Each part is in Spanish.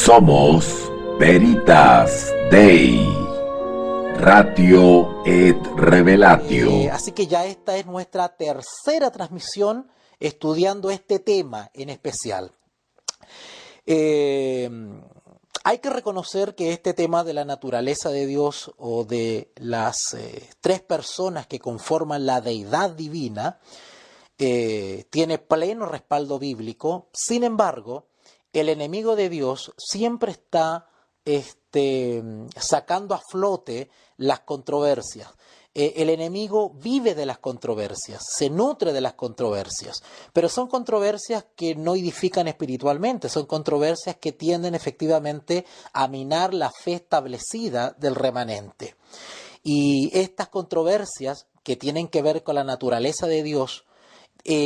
Somos Veritas Dei, Ratio et Revelatio. Así que ya esta es nuestra tercera transmisión estudiando este tema en especial. Hay que reconocer que este tema de la naturaleza de Dios o de las tres personas que conforman la deidad divina tiene pleno respaldo bíblico. Sin embargo, el enemigo de Dios siempre está sacando a flote las controversias. El enemigo vive de las controversias, se nutre de las controversias, pero son controversias que no edifican espiritualmente, son controversias que tienden efectivamente a minar la fe establecida del remanente. Y estas controversias que tienen que ver con la naturaleza de Dios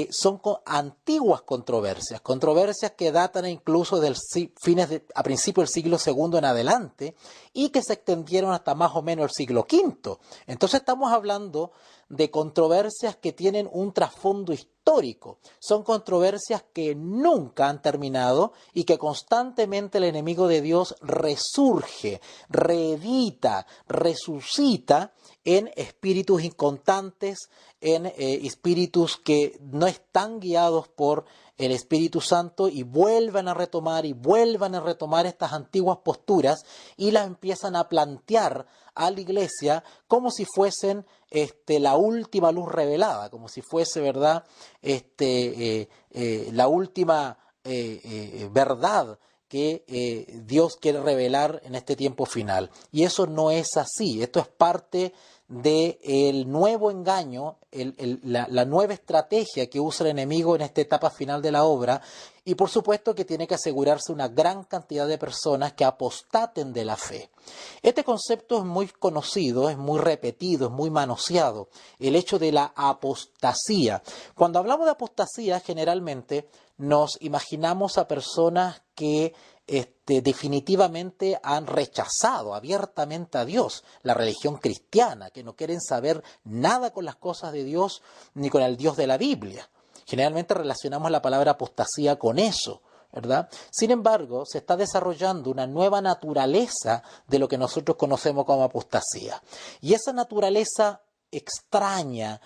son antiguas controversias que datan incluso a principios del siglo II en adelante y que se extendieron hasta más o menos el siglo V. Entonces estamos hablando de controversias que tienen un trasfondo histórico. Son controversias que nunca han terminado y que constantemente el enemigo de Dios resurge, reedita, resucita en espíritus inconstantes, en espíritus que no están guiados por el Espíritu Santo y vuelvan a retomar estas antiguas posturas y las empiezan a plantear a la iglesia como si fuesen la última luz revelada, como si fuese, ¿verdad?, la última verdad que Dios quiere revelar en este tiempo final. Y eso no es así. Esto es parte del nuevo engaño, la nueva estrategia que usa el enemigo en esta etapa final de la obra, y por supuesto que tiene que asegurarse una gran cantidad de personas que apostaten de la fe. Este concepto es muy conocido, es muy repetido, es muy manoseado, el hecho de la apostasía. Cuando hablamos de apostasía, generalmente nos imaginamos a personas que definitivamente han rechazado abiertamente a Dios, la religión cristiana, que no quieren saber nada con las cosas de Dios ni con el Dios de la Biblia. Generalmente relacionamos la palabra apostasía con eso, ¿verdad? Sin embargo, se está desarrollando una nueva naturaleza de lo que nosotros conocemos como apostasía. Y esa naturaleza extraña,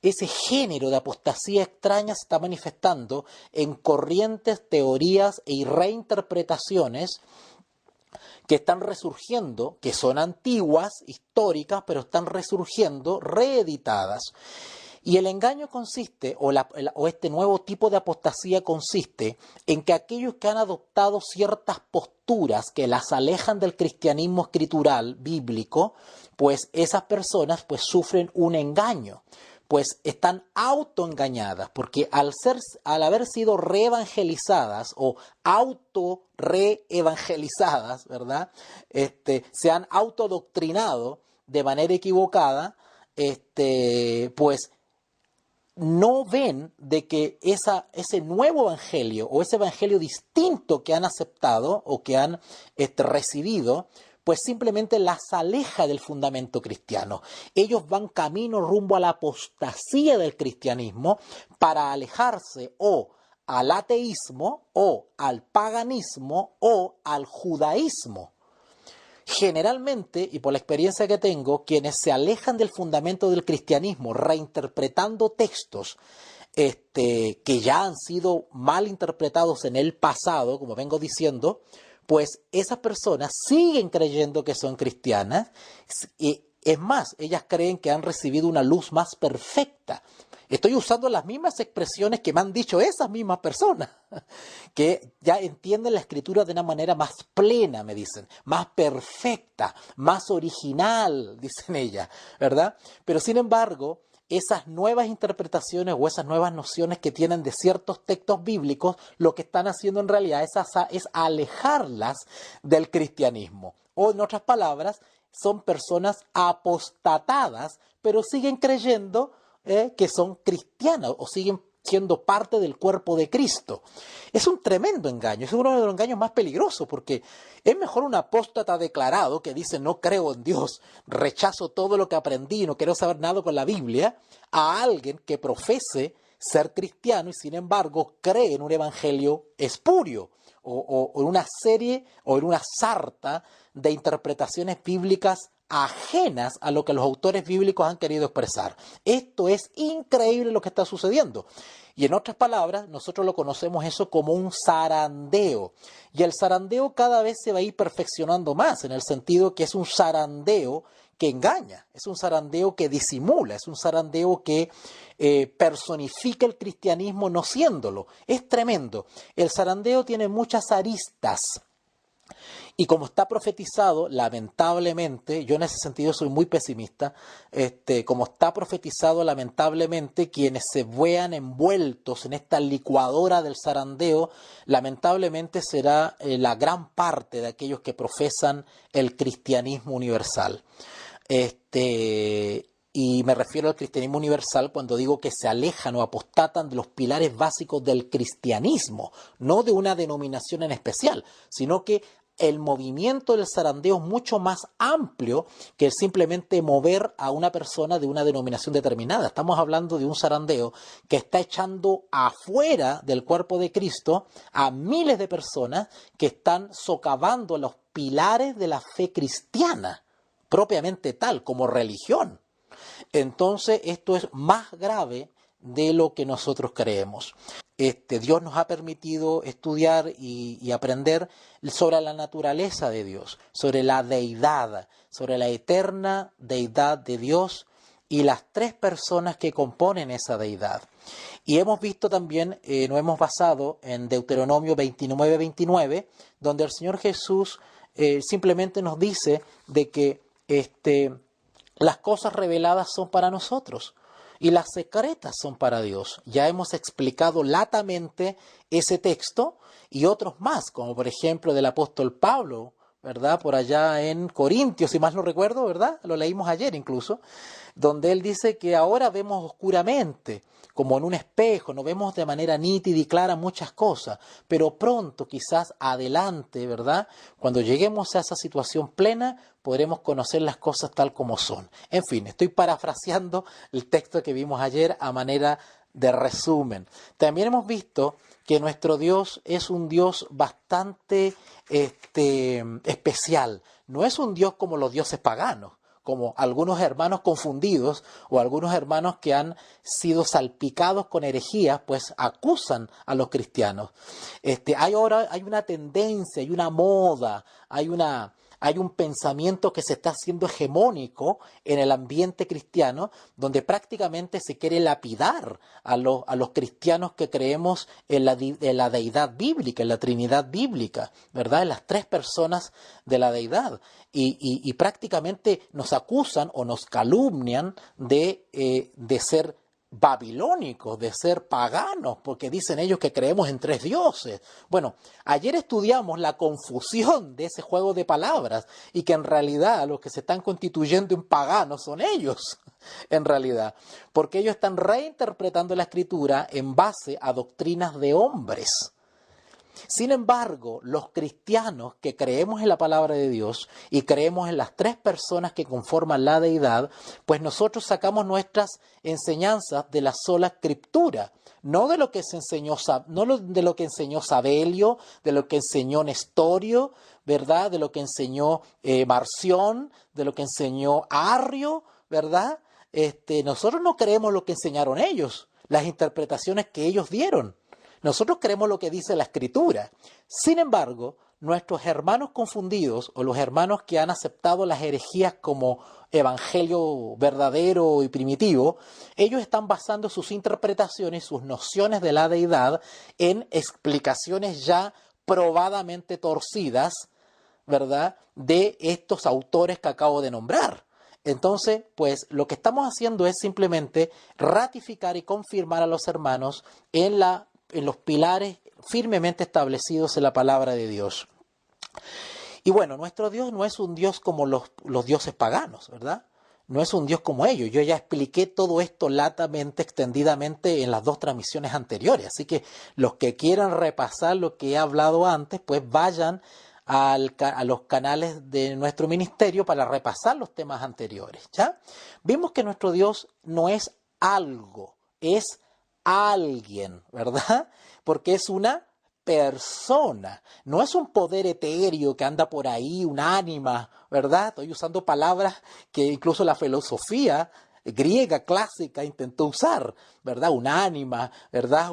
ese género de apostasía extraña se está manifestando en corrientes, teorías y reinterpretaciones que están resurgiendo, que son antiguas, históricas, pero están resurgiendo, reeditadas. Y el engaño consiste, o este nuevo tipo de apostasía consiste, en que aquellos que han adoptado ciertas posturas que las alejan del cristianismo escritural, bíblico, pues esas personas pues sufren un engaño. Pues están autoengañadas, porque al haber sido reevangelizadas o auto-reevangelizadas, ¿verdad?, se han autodoctrinado de manera equivocada, pues no ven de que ese nuevo evangelio o ese evangelio distinto que han aceptado o que han recibido, pues simplemente las aleja del fundamento cristiano. Ellos van camino rumbo a la apostasía del cristianismo para alejarse o al ateísmo o al paganismo o al judaísmo. Generalmente, y por la experiencia que tengo, quienes se alejan del fundamento del cristianismo reinterpretando textos que ya han sido mal interpretados en el pasado, como vengo diciendo, pues esas personas siguen creyendo que son cristianas y es más, ellas creen que han recibido una luz más perfecta. Estoy usando las mismas expresiones que me han dicho esas mismas personas, que ya entienden la escritura de una manera más plena, me dicen, más perfecta, más original, dicen ellas, ¿verdad? Pero sin embargo, esas nuevas interpretaciones o esas nuevas nociones que tienen de ciertos textos bíblicos, lo que están haciendo en realidad es alejarlas del cristianismo. O en otras palabras, son personas apostatadas, pero siguen creyendo que son cristianas o siguen siendo parte del cuerpo de Cristo. Es un tremendo engaño, es uno de los engaños más peligrosos, porque es mejor un apóstata declarado que dice no creo en Dios, rechazo todo lo que aprendí, no quiero saber nada con la Biblia, a alguien que profese ser cristiano y sin embargo cree en un evangelio espurio o en una serie o en una sarta de interpretaciones bíblicas ajenas a lo que los autores bíblicos han querido expresar. Esto es increíble lo que está sucediendo. Y en otras palabras, nosotros lo conocemos eso como un zarandeo. Y el zarandeo cada vez se va a ir perfeccionando más, en el sentido que es un zarandeo que engaña, es un zarandeo que disimula, es un zarandeo que personifica el cristianismo no siéndolo. Es tremendo. El zarandeo tiene muchas aristas. Y como está profetizado, lamentablemente, yo en ese sentido soy muy pesimista, como está profetizado, lamentablemente, quienes se vean envueltos en esta licuadora del zarandeo, lamentablemente será la gran parte de aquellos que profesan el cristianismo universal. Y me refiero al cristianismo universal cuando digo que se alejan o apostatan de los pilares básicos del cristianismo, no de una denominación en especial, sino que el movimiento del zarandeo es mucho más amplio que el simplemente mover a una persona de una denominación determinada. Estamos hablando de un zarandeo que está echando afuera del cuerpo de Cristo a miles de personas que están socavando los pilares de la fe cristiana, propiamente tal, como religión. Entonces esto es más grave de lo que nosotros creemos. Dios nos ha permitido estudiar y aprender sobre la naturaleza de Dios, sobre la deidad, sobre la eterna deidad de Dios y las tres personas que componen esa deidad. Y hemos visto también, nos hemos basado en Deuteronomio 29:29, donde el Señor Jesús simplemente nos dice de que las cosas reveladas son para nosotros y las secretas son para Dios. Ya hemos explicado latamente ese texto y otros más, como por ejemplo del apóstol Pablo, ¿verdad? Por allá en Corintios, si más no recuerdo, ¿verdad? Lo leímos ayer incluso, donde él dice que ahora vemos oscuramente, como en un espejo, no vemos de manera nítida y clara muchas cosas, pero pronto, quizás adelante, ¿verdad? Cuando lleguemos a esa situación plena, podremos conocer las cosas tal como son. En fin, estoy parafraseando el texto que vimos ayer a manera de resumen. También hemos visto que nuestro Dios es un Dios bastante especial. No es un Dios como los dioses paganos, como algunos hermanos confundidos o algunos hermanos que han sido salpicados con herejías, pues acusan a los cristianos. Hay una tendencia, hay una moda, hay un pensamiento que se está haciendo hegemónico en el ambiente cristiano, donde prácticamente se quiere lapidar a los cristianos que creemos en la deidad bíblica, en la Trinidad bíblica, ¿verdad? En las tres personas de la deidad. Y prácticamente nos acusan o nos calumnian de ser babilónicos, de ser paganos, porque dicen ellos que creemos en tres dioses. Bueno, ayer estudiamos la confusión de ese juego de palabras y que en realidad los que se están constituyendo en paganos son ellos, en realidad, porque ellos están reinterpretando la Escritura en base a doctrinas de hombres. Sin embargo, los cristianos que creemos en la palabra de Dios y creemos en las tres personas que conforman la deidad, pues nosotros sacamos nuestras enseñanzas de la sola Escritura, no de lo que se enseñó, no de lo que enseñó Sabelio, de lo que enseñó Nestorio, ¿verdad? De lo que enseñó Marción, de lo que enseñó Arrio, ¿verdad? Nosotros no creemos lo que enseñaron ellos, las interpretaciones que ellos dieron. Nosotros creemos lo que dice la Escritura. Sin embargo, nuestros hermanos confundidos o los hermanos que han aceptado las herejías como evangelio verdadero y primitivo, ellos están basando sus interpretaciones, sus nociones de la deidad en explicaciones ya probadamente torcidas, ¿verdad?, de estos autores que acabo de nombrar. Entonces, pues lo que estamos haciendo es simplemente ratificar y confirmar a los hermanos en los pilares firmemente establecidos en la palabra de Dios. Y bueno, nuestro Dios no es un Dios como los dioses paganos, ¿verdad? No es un Dios como ellos. Yo ya expliqué todo esto latamente, extendidamente en las dos transmisiones anteriores. Así que los que quieran repasar lo que he hablado antes, pues vayan a los canales de nuestro ministerio para repasar los temas anteriores, ¿ya? Vimos que nuestro Dios no es algo, es alguien, ¿verdad? Porque es una persona, no es un poder etéreo que anda por ahí, un ánima, ¿verdad? Estoy usando palabras que incluso la filosofía griega clásica intentó usar, ¿verdad? Un ánima, ¿verdad?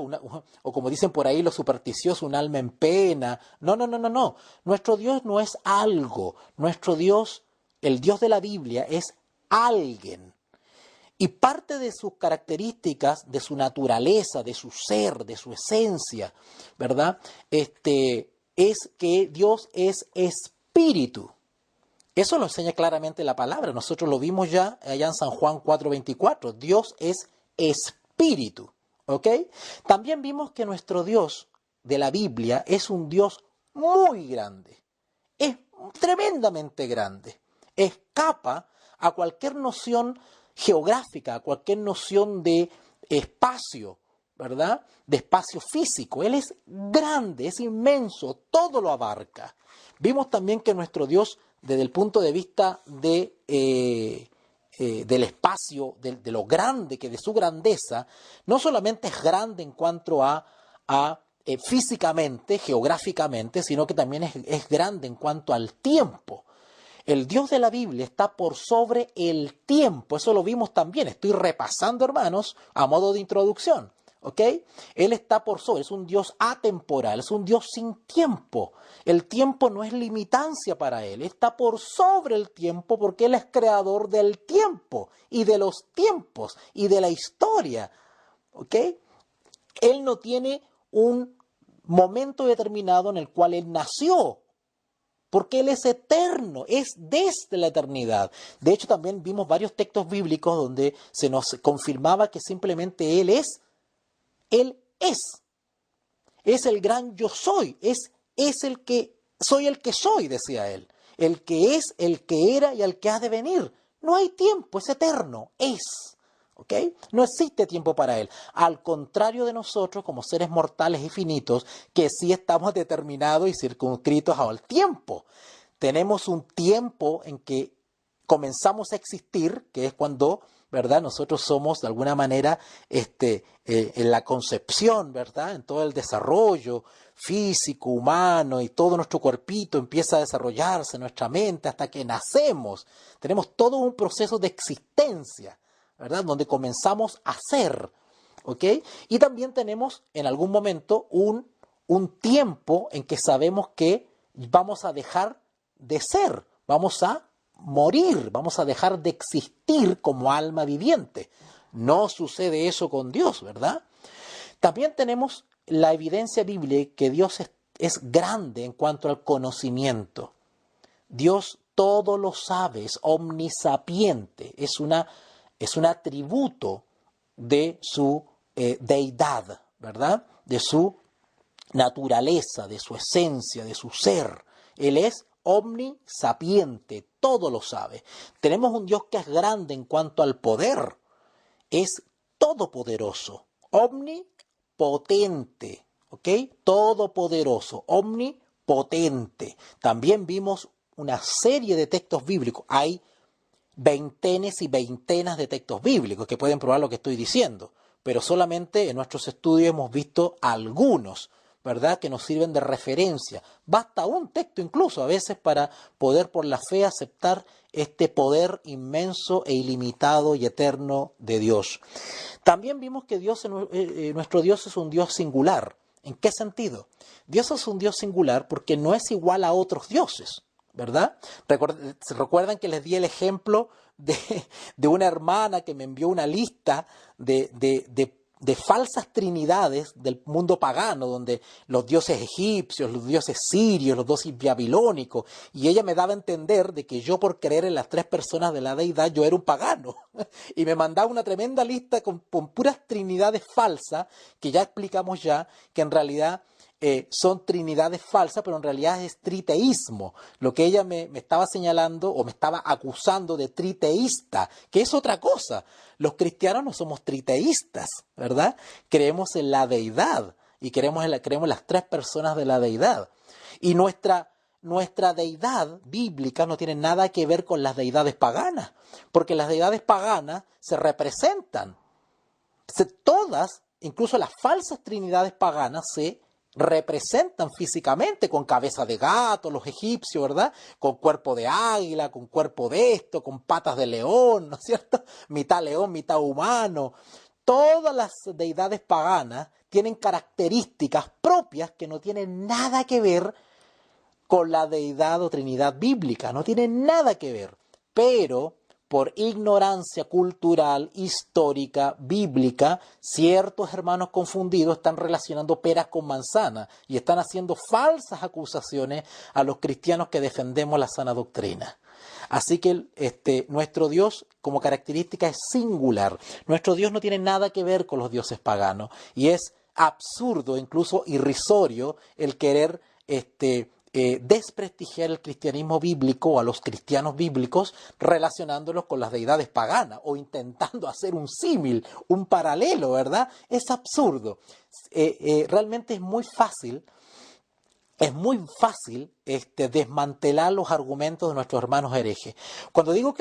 O como dicen por ahí los supersticiosos, un alma en pena. No, no, no, no, no. Nuestro Dios no es algo. Nuestro Dios, el Dios de la Biblia, es alguien. Y parte de sus características, de su naturaleza, de su ser, de su esencia, ¿verdad? Es que Dios es espíritu. Eso lo enseña claramente la palabra. Nosotros lo vimos ya allá en San Juan 4:24. Dios es espíritu. ¿Ok? También vimos que nuestro Dios de la Biblia es un Dios muy grande. Es tremendamente grande. Escapa a cualquier noción geográfica, a cualquier noción de espacio, ¿verdad? De espacio físico. Él es grande, es inmenso, todo lo abarca. Vimos también que nuestro Dios, desde el punto de vista del espacio, de lo grande, que de su grandeza, no solamente es grande en cuanto a físicamente, geográficamente, sino que también es grande en cuanto al tiempo. El Dios de la Biblia está por sobre el tiempo, eso lo vimos también, estoy repasando, hermanos, a modo de introducción, ¿ok? Él está por sobre, es un Dios atemporal, es un Dios sin tiempo. El tiempo no es limitancia para Él, está por sobre el tiempo porque Él es creador del tiempo y de los tiempos y de la historia, ¿ok? Él no tiene un momento determinado en el cual Él nació, porque Él es eterno, es desde la eternidad. De hecho, también vimos varios textos bíblicos donde se nos confirmaba que simplemente Él es. Es el gran yo soy, es el que soy, decía Él. El que es, el que era y el que ha de venir. No hay tiempo, es eterno, es. ¿Ok? No existe tiempo para Él. Al contrario de nosotros, como seres mortales y finitos, que sí estamos determinados y circunscritos al tiempo. Tenemos un tiempo en que comenzamos a existir, que es cuando, ¿verdad? Nosotros somos de alguna manera en la concepción, ¿verdad? En todo el desarrollo físico, humano y todo nuestro cuerpito empieza a desarrollarse, nuestra mente, hasta que nacemos. Tenemos todo un proceso de existencia, ¿verdad? Donde comenzamos a ser, ¿ok? Y también tenemos en algún momento un tiempo en que sabemos que vamos a dejar de ser, vamos a morir, vamos a dejar de existir como alma viviente. No sucede eso con Dios, ¿verdad? También tenemos la evidencia bíblica que Dios es grande en cuanto al conocimiento. Dios todo lo sabe, es omnisapiente, es un atributo de su deidad, ¿verdad? De su naturaleza, de su esencia, de su ser. Él es omnisapiente, todo lo sabe. Tenemos un Dios que es grande en cuanto al poder, es todopoderoso, omnipotente, ¿ok? Todopoderoso, omnipotente. También vimos una serie de textos bíblicos. Hay veintenas y veintenas de textos bíblicos que pueden probar lo que estoy diciendo, pero solamente en nuestros estudios hemos visto algunos, ¿verdad?, que nos sirven de referencia. Basta un texto incluso a veces para poder por la fe aceptar este poder inmenso e ilimitado y eterno de Dios. También vimos que nuestro Dios es un Dios singular. ¿En qué sentido? Dios es un Dios singular porque no es igual a otros dioses, ¿verdad? ¿Se recuerdan que les di el ejemplo de una hermana que me envió una lista de falsas trinidades del mundo pagano, donde los dioses egipcios, los dioses sirios, los dioses babilónicos, y ella me daba a entender de que yo por creer en las tres personas de la deidad, yo era un pagano, y me mandaba una tremenda lista con puras trinidades falsas, que ya explicamos ya, que en realidad son trinidades falsas, pero en realidad es triteísmo. Lo que ella me estaba señalando o me estaba acusando de triteísta, que es otra cosa. Los cristianos no somos triteístas, ¿verdad? Creemos en la deidad y creemos en las tres personas de la deidad. Y nuestra deidad bíblica no tiene nada que ver con las deidades paganas, porque las deidades paganas se representan. Todas incluso las falsas trinidades paganas se representan físicamente con cabeza de gato, los egipcios, ¿verdad? Con cuerpo de águila, con cuerpo de esto, con patas de león, ¿no es cierto? Mitad león, mitad humano. Todas las deidades paganas tienen características propias que no tienen nada que ver con la deidad o trinidad bíblica, no tienen nada que ver, pero por ignorancia cultural, histórica, bíblica, ciertos hermanos confundidos están relacionando peras con manzanas y están haciendo falsas acusaciones a los cristianos que defendemos la sana doctrina. Así que nuestro Dios como característica es singular. Nuestro Dios no tiene nada que ver con los dioses paganos y es absurdo, incluso irrisorio, el querer desprestigiar el cristianismo bíblico o a los cristianos bíblicos relacionándolos con las deidades paganas o intentando hacer un símil, un paralelo, ¿verdad? Es absurdo. Realmente es muy fácil desmantelar los argumentos de nuestros hermanos herejes. Cuando digo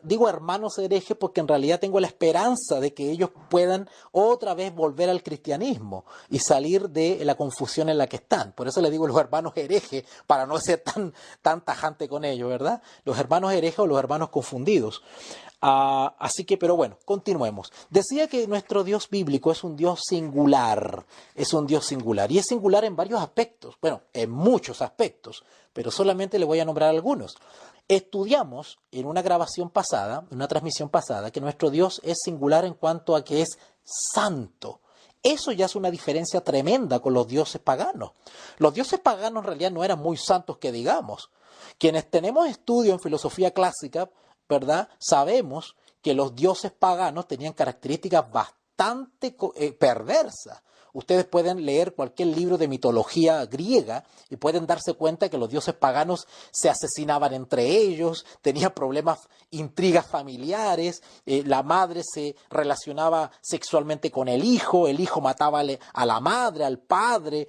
digo hermanos herejes porque en realidad tengo la esperanza de que ellos puedan otra vez volver al cristianismo y salir de la confusión en la que están. Por eso les digo los hermanos herejes, para no ser tan tajante con ellos, ¿verdad? Los hermanos herejes o los hermanos confundidos. Así que, pero bueno, continuemos. Decía que nuestro Dios bíblico es un Dios singular, y es singular en varios aspectos, bueno, en muchos aspectos, pero solamente le voy a nombrar algunos. Estudiamos en una grabación pasada, en una transmisión pasada, que nuestro Dios es singular en cuanto a que es santo. Eso ya es una diferencia tremenda con los dioses paganos. Los dioses paganos en realidad no eran muy santos que digamos. Quienes tenemos estudio en filosofía clásica, ¿verdad? Sabemos que los dioses paganos tenían características bastante perversas. Ustedes pueden leer cualquier libro de mitología griega y pueden darse cuenta que los dioses paganos se asesinaban entre ellos, tenían problemas, intrigas familiares, la madre se relacionaba sexualmente con el hijo mataba a la madre, al padre.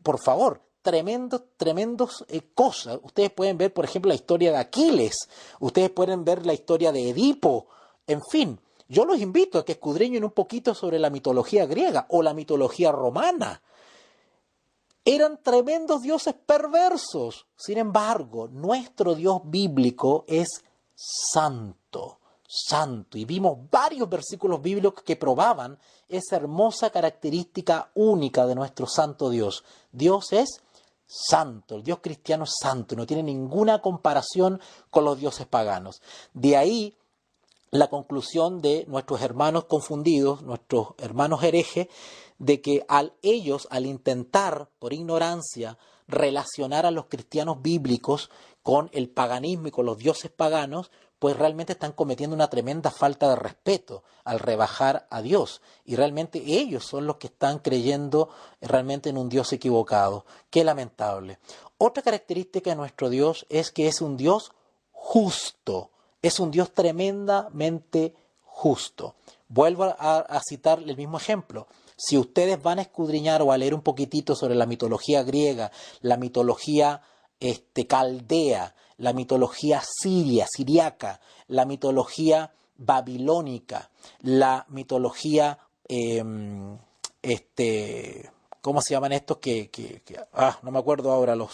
Por favor, tremendos cosas. Ustedes pueden ver, por ejemplo, la historia de Aquiles, ustedes pueden ver la historia de Edipo, en fin. Yo los invito a que escudriñen un poquito sobre la mitología griega o la mitología romana. Eran tremendos dioses perversos. Sin embargo, nuestro Dios bíblico es santo. Santo. Y vimos varios versículos bíblicos que probaban esa hermosa característica única de nuestro santo Dios. Dios es santo, el Dios cristiano es santo, no tiene ninguna comparación con los dioses paganos. De ahí la conclusión de nuestros hermanos confundidos, nuestros hermanos herejes, de que ellos, al intentar, por ignorancia, relacionar a los cristianos bíblicos con el paganismo y con los dioses paganos, pues realmente están cometiendo una tremenda falta de respeto al rebajar a Dios. Y realmente ellos son los que están creyendo realmente en un Dios equivocado. Qué lamentable. Otra característica de nuestro Dios es que es un Dios justo. Es un Dios tremendamente justo. Vuelvo a citar el mismo ejemplo. Si ustedes van a escudriñar o a leer un poquitito sobre la mitología griega, la mitología caldea, la mitología siriaca, la mitología babilónica, la mitología, ¿cómo se llaman estos? No me acuerdo ahora, no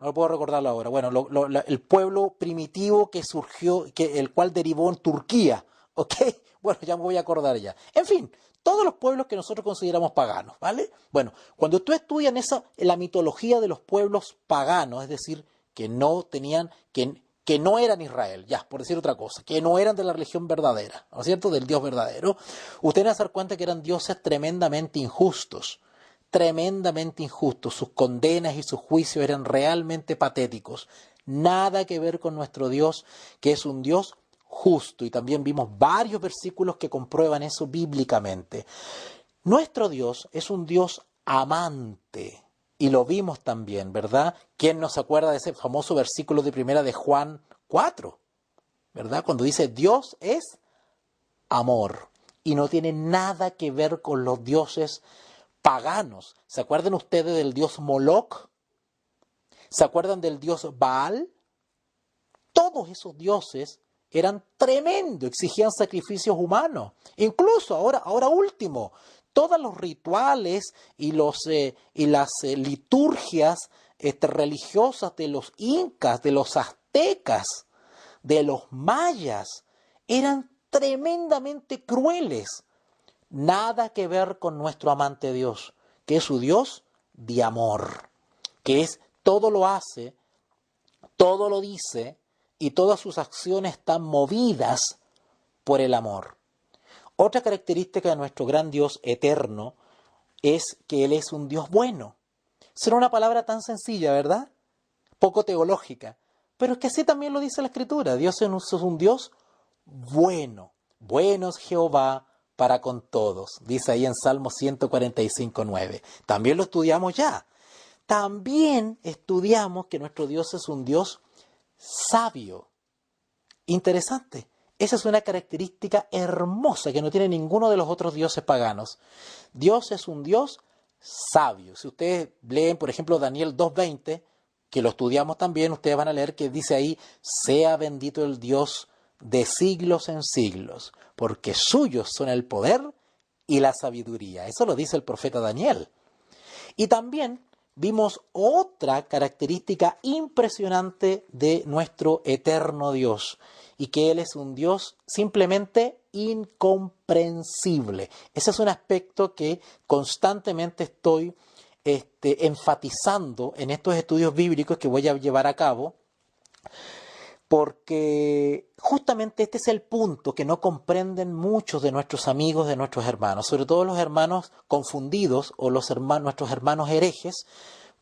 lo puedo recordarlo ahora. Bueno, el pueblo primitivo que surgió, el cual derivó en Turquía, ¿ok? Bueno, ya me voy a acordar ya. En fin, todos los pueblos que nosotros consideramos paganos, ¿vale? Bueno, cuando tú estudias la mitología de los pueblos paganos, es decir, que no tenían, que no eran Israel, ya, por decir otra cosa, que no eran de la religión verdadera, ¿no es cierto?, del Dios verdadero, ustedes van a dar cuenta que eran dioses tremendamente injustos. Sus condenas y sus juicios eran realmente patéticos. Nada que ver con nuestro Dios, que es un Dios justo. Y también vimos varios versículos que comprueban eso bíblicamente. Nuestro Dios es un Dios amante. Y lo vimos también, ¿verdad? ¿Quién no se acuerda de ese famoso versículo de primera de Juan 4? ¿Verdad? Cuando dice Dios es amor. Y no tiene nada que ver con los dioses paganos. ¿Se acuerdan ustedes del dios Moloch? ¿Se acuerdan del dios Baal? Todos esos dioses eran tremendos, exigían sacrificios humanos. Incluso ahora último, todos los rituales y las liturgias religiosas de los incas, de los aztecas, de los mayas, eran tremendamente crueles. Nada que ver con nuestro amante Dios, que es su Dios de amor, que es todo lo hace, todo lo dice y todas sus acciones están movidas por el amor. Otra característica de nuestro gran Dios eterno es que Él es un Dios bueno. Será una palabra tan sencilla, ¿verdad? Poco teológica, pero es que así también lo dice la Escritura. Dios es un Dios bueno. Bueno es Jehová para con todos, dice ahí en Salmo 145:9. También lo estudiamos ya. También estudiamos que nuestro Dios es un Dios sabio. Interesante. Esa es una característica hermosa que no tiene ninguno de los otros dioses paganos. Dios es un Dios sabio. Si ustedes leen, por ejemplo, Daniel 2:20, que lo estudiamos también, ustedes van a leer que dice ahí, sea bendito el Dios de siglos en siglos, porque suyos son el poder y la sabiduría. Eso lo dice el profeta Daniel. Y también vimos otra característica impresionante de nuestro eterno Dios, y que Él es un Dios simplemente incomprensible. Ese es un aspecto que constantemente estoy enfatizando en estos estudios bíblicos que voy a llevar a cabo, porque justamente este es el punto que no comprenden muchos de nuestros amigos, de nuestros hermanos, sobre todo los hermanos confundidos o nuestros hermanos herejes,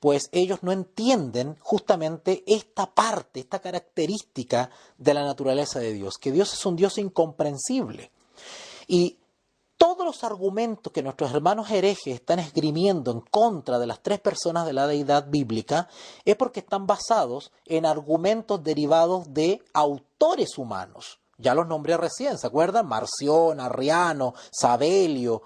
pues ellos no entienden justamente esta parte, esta característica de la naturaleza de Dios, que Dios es un Dios incomprensible. Y todos los argumentos que nuestros hermanos herejes están esgrimiendo en contra de las tres personas de la deidad bíblica es porque están basados en argumentos derivados de autores humanos. Ya los nombré recién, ¿se acuerdan? Marción, Arriano, Sabelio,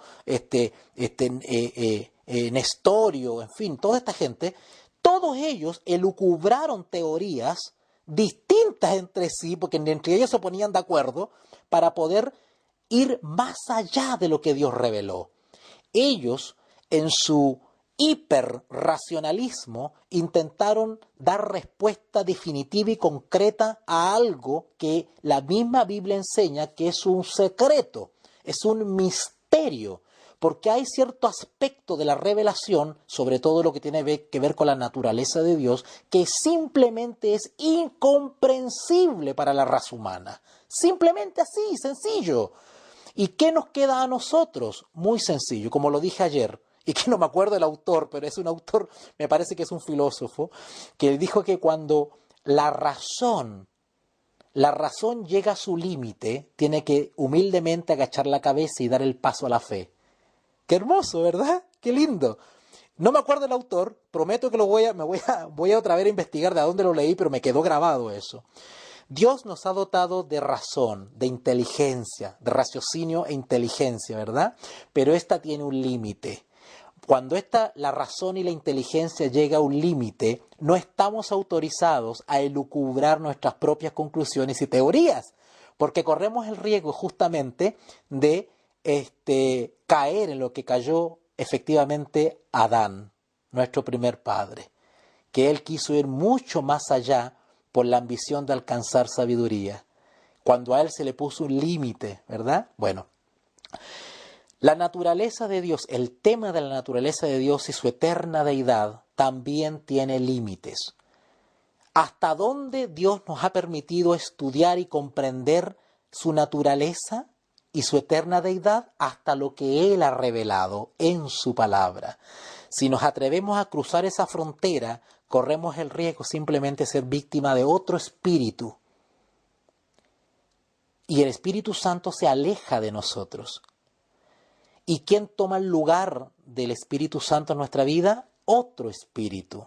Nestorio, en fin, toda esta gente, todos ellos elucubraron teorías distintas entre sí, porque entre ellos se ponían de acuerdo para poder ir más allá de lo que Dios reveló. Ellos, en su hiperracionalismo, intentaron dar respuesta definitiva y concreta a algo que la misma Biblia enseña que es un secreto, es un misterio, porque hay cierto aspecto de la revelación, sobre todo lo que tiene que ver con la naturaleza de Dios, que simplemente es incomprensible para la raza humana. Simplemente así, sencillo. ¿Y qué nos queda a nosotros? Muy sencillo, como lo dije ayer, y que no me acuerdo del autor, pero es un autor, me parece que es un filósofo, que dijo que cuando la razón llega a su límite, tiene que humildemente agachar la cabeza y dar el paso a la fe. Qué hermoso, ¿verdad? Qué lindo. No me acuerdo del autor, prometo que voy a otra vez a investigar de dónde lo leí, pero me quedó grabado eso. Dios nos ha dotado de razón, de inteligencia, de raciocinio e inteligencia, ¿verdad? Pero esta tiene un límite. Cuando la razón y la inteligencia llega a un límite, no estamos autorizados a elucubrar nuestras propias conclusiones y teorías, porque corremos el riesgo justamente de caer en lo que cayó efectivamente Adán, nuestro primer padre, que él quiso ir mucho más allá por la ambición de alcanzar sabiduría, cuando a él se le puso un límite, ¿verdad? Bueno, la naturaleza de Dios, el tema de la naturaleza de Dios y su eterna deidad también tiene límites. ¿Hasta dónde Dios nos ha permitido estudiar y comprender su naturaleza y su eterna deidad? Hasta lo que Él ha revelado en su palabra. Si nos atrevemos a cruzar esa frontera, corremos el riesgo simplemente de ser víctima de otro espíritu. Y el Espíritu Santo se aleja de nosotros. ¿Y quién toma el lugar del Espíritu Santo en nuestra vida? Otro espíritu.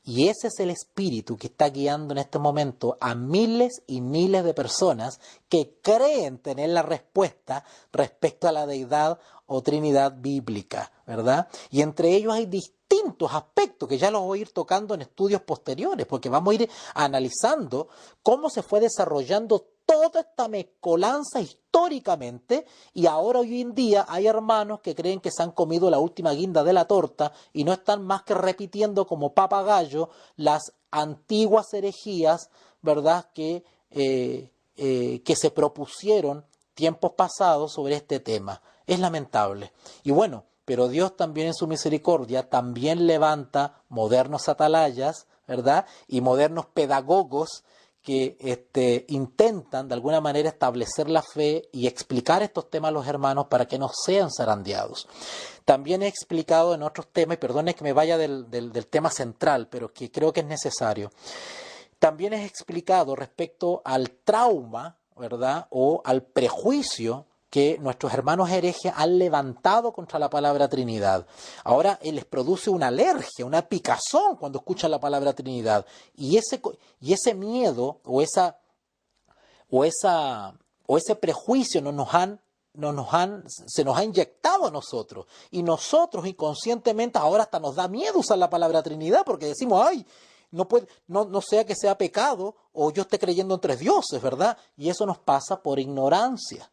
Y ese es el espíritu que está guiando en este momento a miles y miles de personas que creen tener la respuesta respecto a la deidad o trinidad bíblica, ¿verdad? Y entre ellos hay distintos aspectos que ya los voy a ir tocando en estudios posteriores, porque vamos a ir analizando cómo se fue desarrollando toda esta mezcolanza históricamente, y ahora hoy en día hay hermanos que creen que se han comido la última guinda de la torta y no están más que repitiendo como papagayo las antiguas herejías, ¿verdad?, que se propusieron tiempos pasados sobre este tema. Es lamentable. Y bueno, pero Dios también en su misericordia también levanta modernos atalayas, ¿verdad?, y modernos pedagogos que intentan de alguna manera establecer la fe y explicar estos temas a los hermanos para que no sean zarandeados. También he explicado en otros temas, y perdone que me vaya del tema central, pero que creo que es necesario. También he explicado respecto al trauma, ¿verdad?, o al prejuicio que nuestros hermanos herejes han levantado contra la palabra Trinidad. Ahora les produce una alergia, una picazón cuando escuchan la palabra Trinidad. Y ese miedo o ese prejuicio se nos ha inyectado a nosotros. Y nosotros inconscientemente ahora hasta nos da miedo usar la palabra Trinidad porque decimos, ay, no sea que sea pecado o yo esté creyendo en tres dioses, ¿verdad? Y eso nos pasa por ignorancia.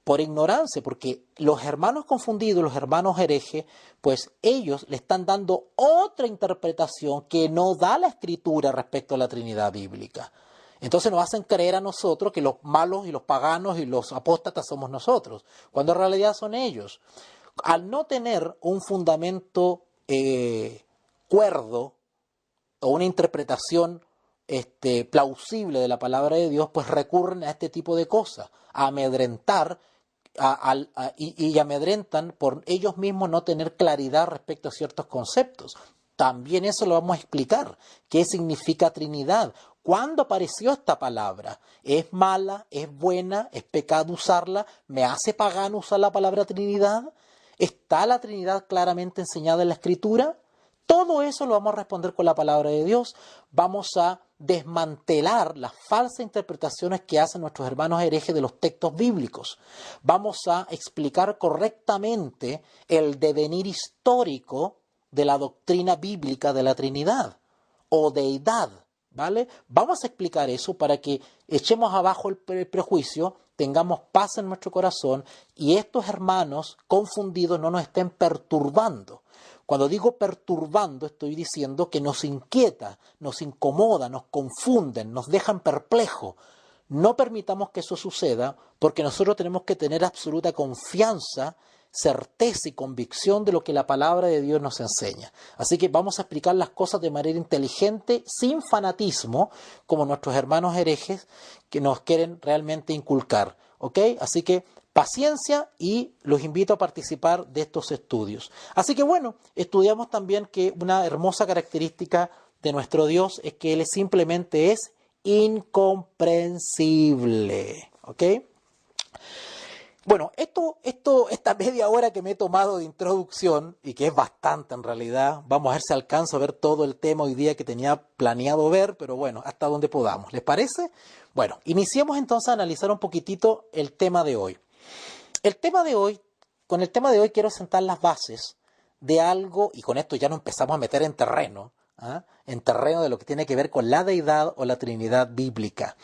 Por ignorancia, porque los hermanos confundidos, los hermanos herejes, pues ellos le están dando otra interpretación que no da la Escritura respecto a la Trinidad bíblica. Entonces nos hacen creer a nosotros que los malos y los paganos y los apóstatas somos nosotros, cuando en realidad son ellos. Al no tener un fundamento cuerdo o una interpretación plausible de la palabra de Dios, pues recurren a este tipo de cosas, a amedrentar y amedrentan por ellos mismos no tener claridad respecto a ciertos conceptos. También eso lo vamos a explicar. ¿Qué significa Trinidad? ¿Cuándo apareció esta palabra? ¿Es mala? ¿Es buena? ¿Es pecado usarla? ¿Me hace pagano usar la palabra Trinidad? ¿Está la Trinidad claramente enseñada en la Escritura? Todo eso lo vamos a responder con la palabra de Dios. Vamos a desmantelar las falsas interpretaciones que hacen nuestros hermanos herejes de los textos bíblicos. Vamos a explicar correctamente el devenir histórico de la doctrina bíblica de la Trinidad o deidad, ¿vale? Vamos a explicar eso para que echemos abajo el prejuicio, tengamos paz en nuestro corazón y estos hermanos confundidos no nos estén perturbando. Cuando digo perturbando, estoy diciendo que nos inquieta, nos incomoda, nos confunden, nos dejan perplejos. No permitamos que eso suceda porque nosotros tenemos que tener absoluta confianza, certeza y convicción de lo que la palabra de Dios nos enseña. Así que vamos a explicar las cosas de manera inteligente, sin fanatismo, como nuestros hermanos herejes que nos quieren realmente inculcar. ¿Ok? Así que paciencia y los invito a participar de estos estudios. Así que bueno, estudiamos también que una hermosa característica de nuestro Dios es que Él simplemente es incomprensible. ¿Ok? Bueno, esta media hora que me he tomado de introducción, y que es bastante en realidad, vamos a ver si alcanzo a ver todo el tema hoy día que tenía planeado ver, pero bueno, hasta donde podamos. ¿Les parece? Bueno, iniciemos entonces a analizar un poquitito el tema de hoy. Con el tema de hoy quiero sentar las bases de algo, y con esto ya nos empezamos a meter en terreno, en terreno de lo que tiene que ver con la deidad o la Trinidad bíblica.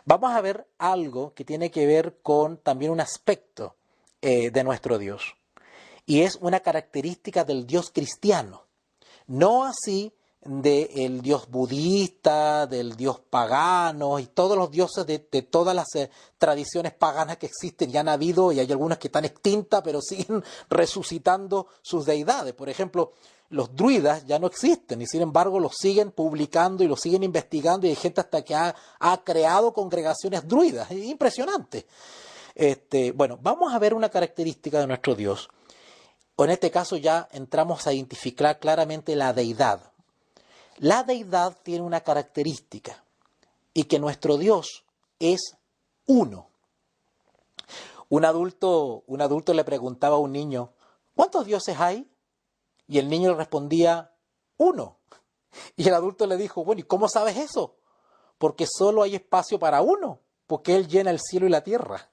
Vamos a ver algo que tiene que ver con también un aspecto de nuestro Dios, y es una característica del Dios cristiano, no así del Dios budista, del Dios pagano y todos los dioses de todas las tradiciones paganas que existen y han habido, y hay algunas que están extintas pero siguen resucitando sus deidades. Por ejemplo, los druidas ya no existen y sin embargo los siguen publicando y los siguen investigando, y hay gente hasta que ha creado congregaciones druidas. Es impresionante. Bueno, vamos a ver una característica de nuestro Dios. En este caso ya entramos a identificar claramente la deidad. La deidad tiene una característica, y que nuestro Dios es uno. Un adulto le preguntaba a un niño, ¿cuántos dioses hay? Y el niño le respondía, uno. Y el adulto le dijo, bueno, ¿y cómo sabes eso? Porque solo hay espacio para uno, porque Él llena el cielo y la tierra.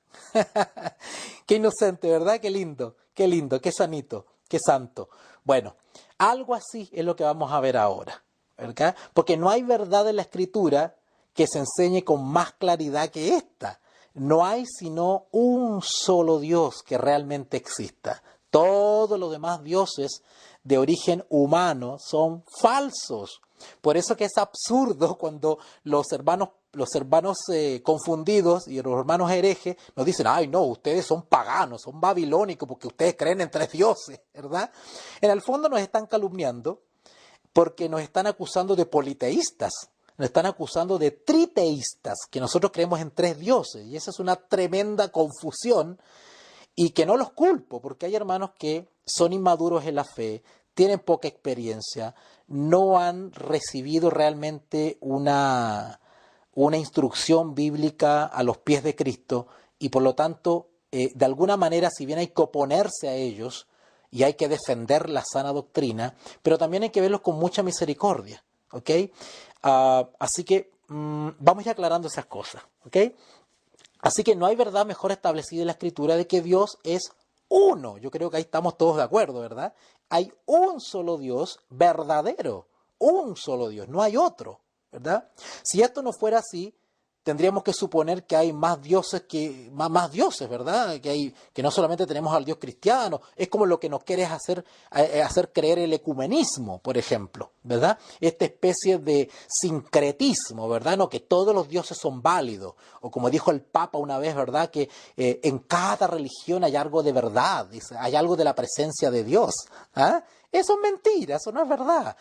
Qué inocente, ¿verdad? Qué lindo, qué sanito, qué santo. Bueno, algo así es lo que vamos a ver ahora, ¿verdad? Porque no hay verdad en la Escritura que se enseñe con más claridad que esta. No hay sino un solo Dios que realmente exista. Todos los demás dioses de origen humano son falsos. Por eso que es absurdo cuando los hermanos confundidos y los hermanos herejes nos dicen, ay no, ustedes son paganos, son babilónicos porque ustedes creen en tres dioses, ¿verdad? En el fondo nos están calumniando porque nos están acusando de politeístas, nos están acusando de triteístas, que nosotros creemos en tres dioses, y esa es una tremenda confusión, y que no los culpo, porque hay hermanos que son inmaduros en la fe, tienen poca experiencia, no han recibido realmente una instrucción bíblica a los pies de Cristo, y por lo tanto, de alguna manera, si bien hay que oponerse a ellos, y hay que defender la sana doctrina, pero también hay que verlos con mucha misericordia, ¿ok? Así que vamos ya aclarando esas cosas, ¿ok? Así que no hay verdad mejor establecida en la Escritura de que Dios es uno. Yo creo que ahí estamos todos de acuerdo, ¿verdad? Hay un solo Dios verdadero, un solo Dios, no hay otro, ¿verdad? Si esto no fuera así, tendríamos que suponer que hay más dioses más dioses, ¿verdad? Que no solamente tenemos al Dios cristiano, es como lo que nos quiere hacer creer el ecumenismo, por ejemplo, ¿verdad? Esta especie de sincretismo, ¿verdad? No, que todos los dioses son válidos, o como dijo el Papa una vez, ¿verdad? Que en cada religión hay algo de verdad, dice, hay algo de la presencia de Dios. ¿Ah? Eso es mentira, eso no es verdad.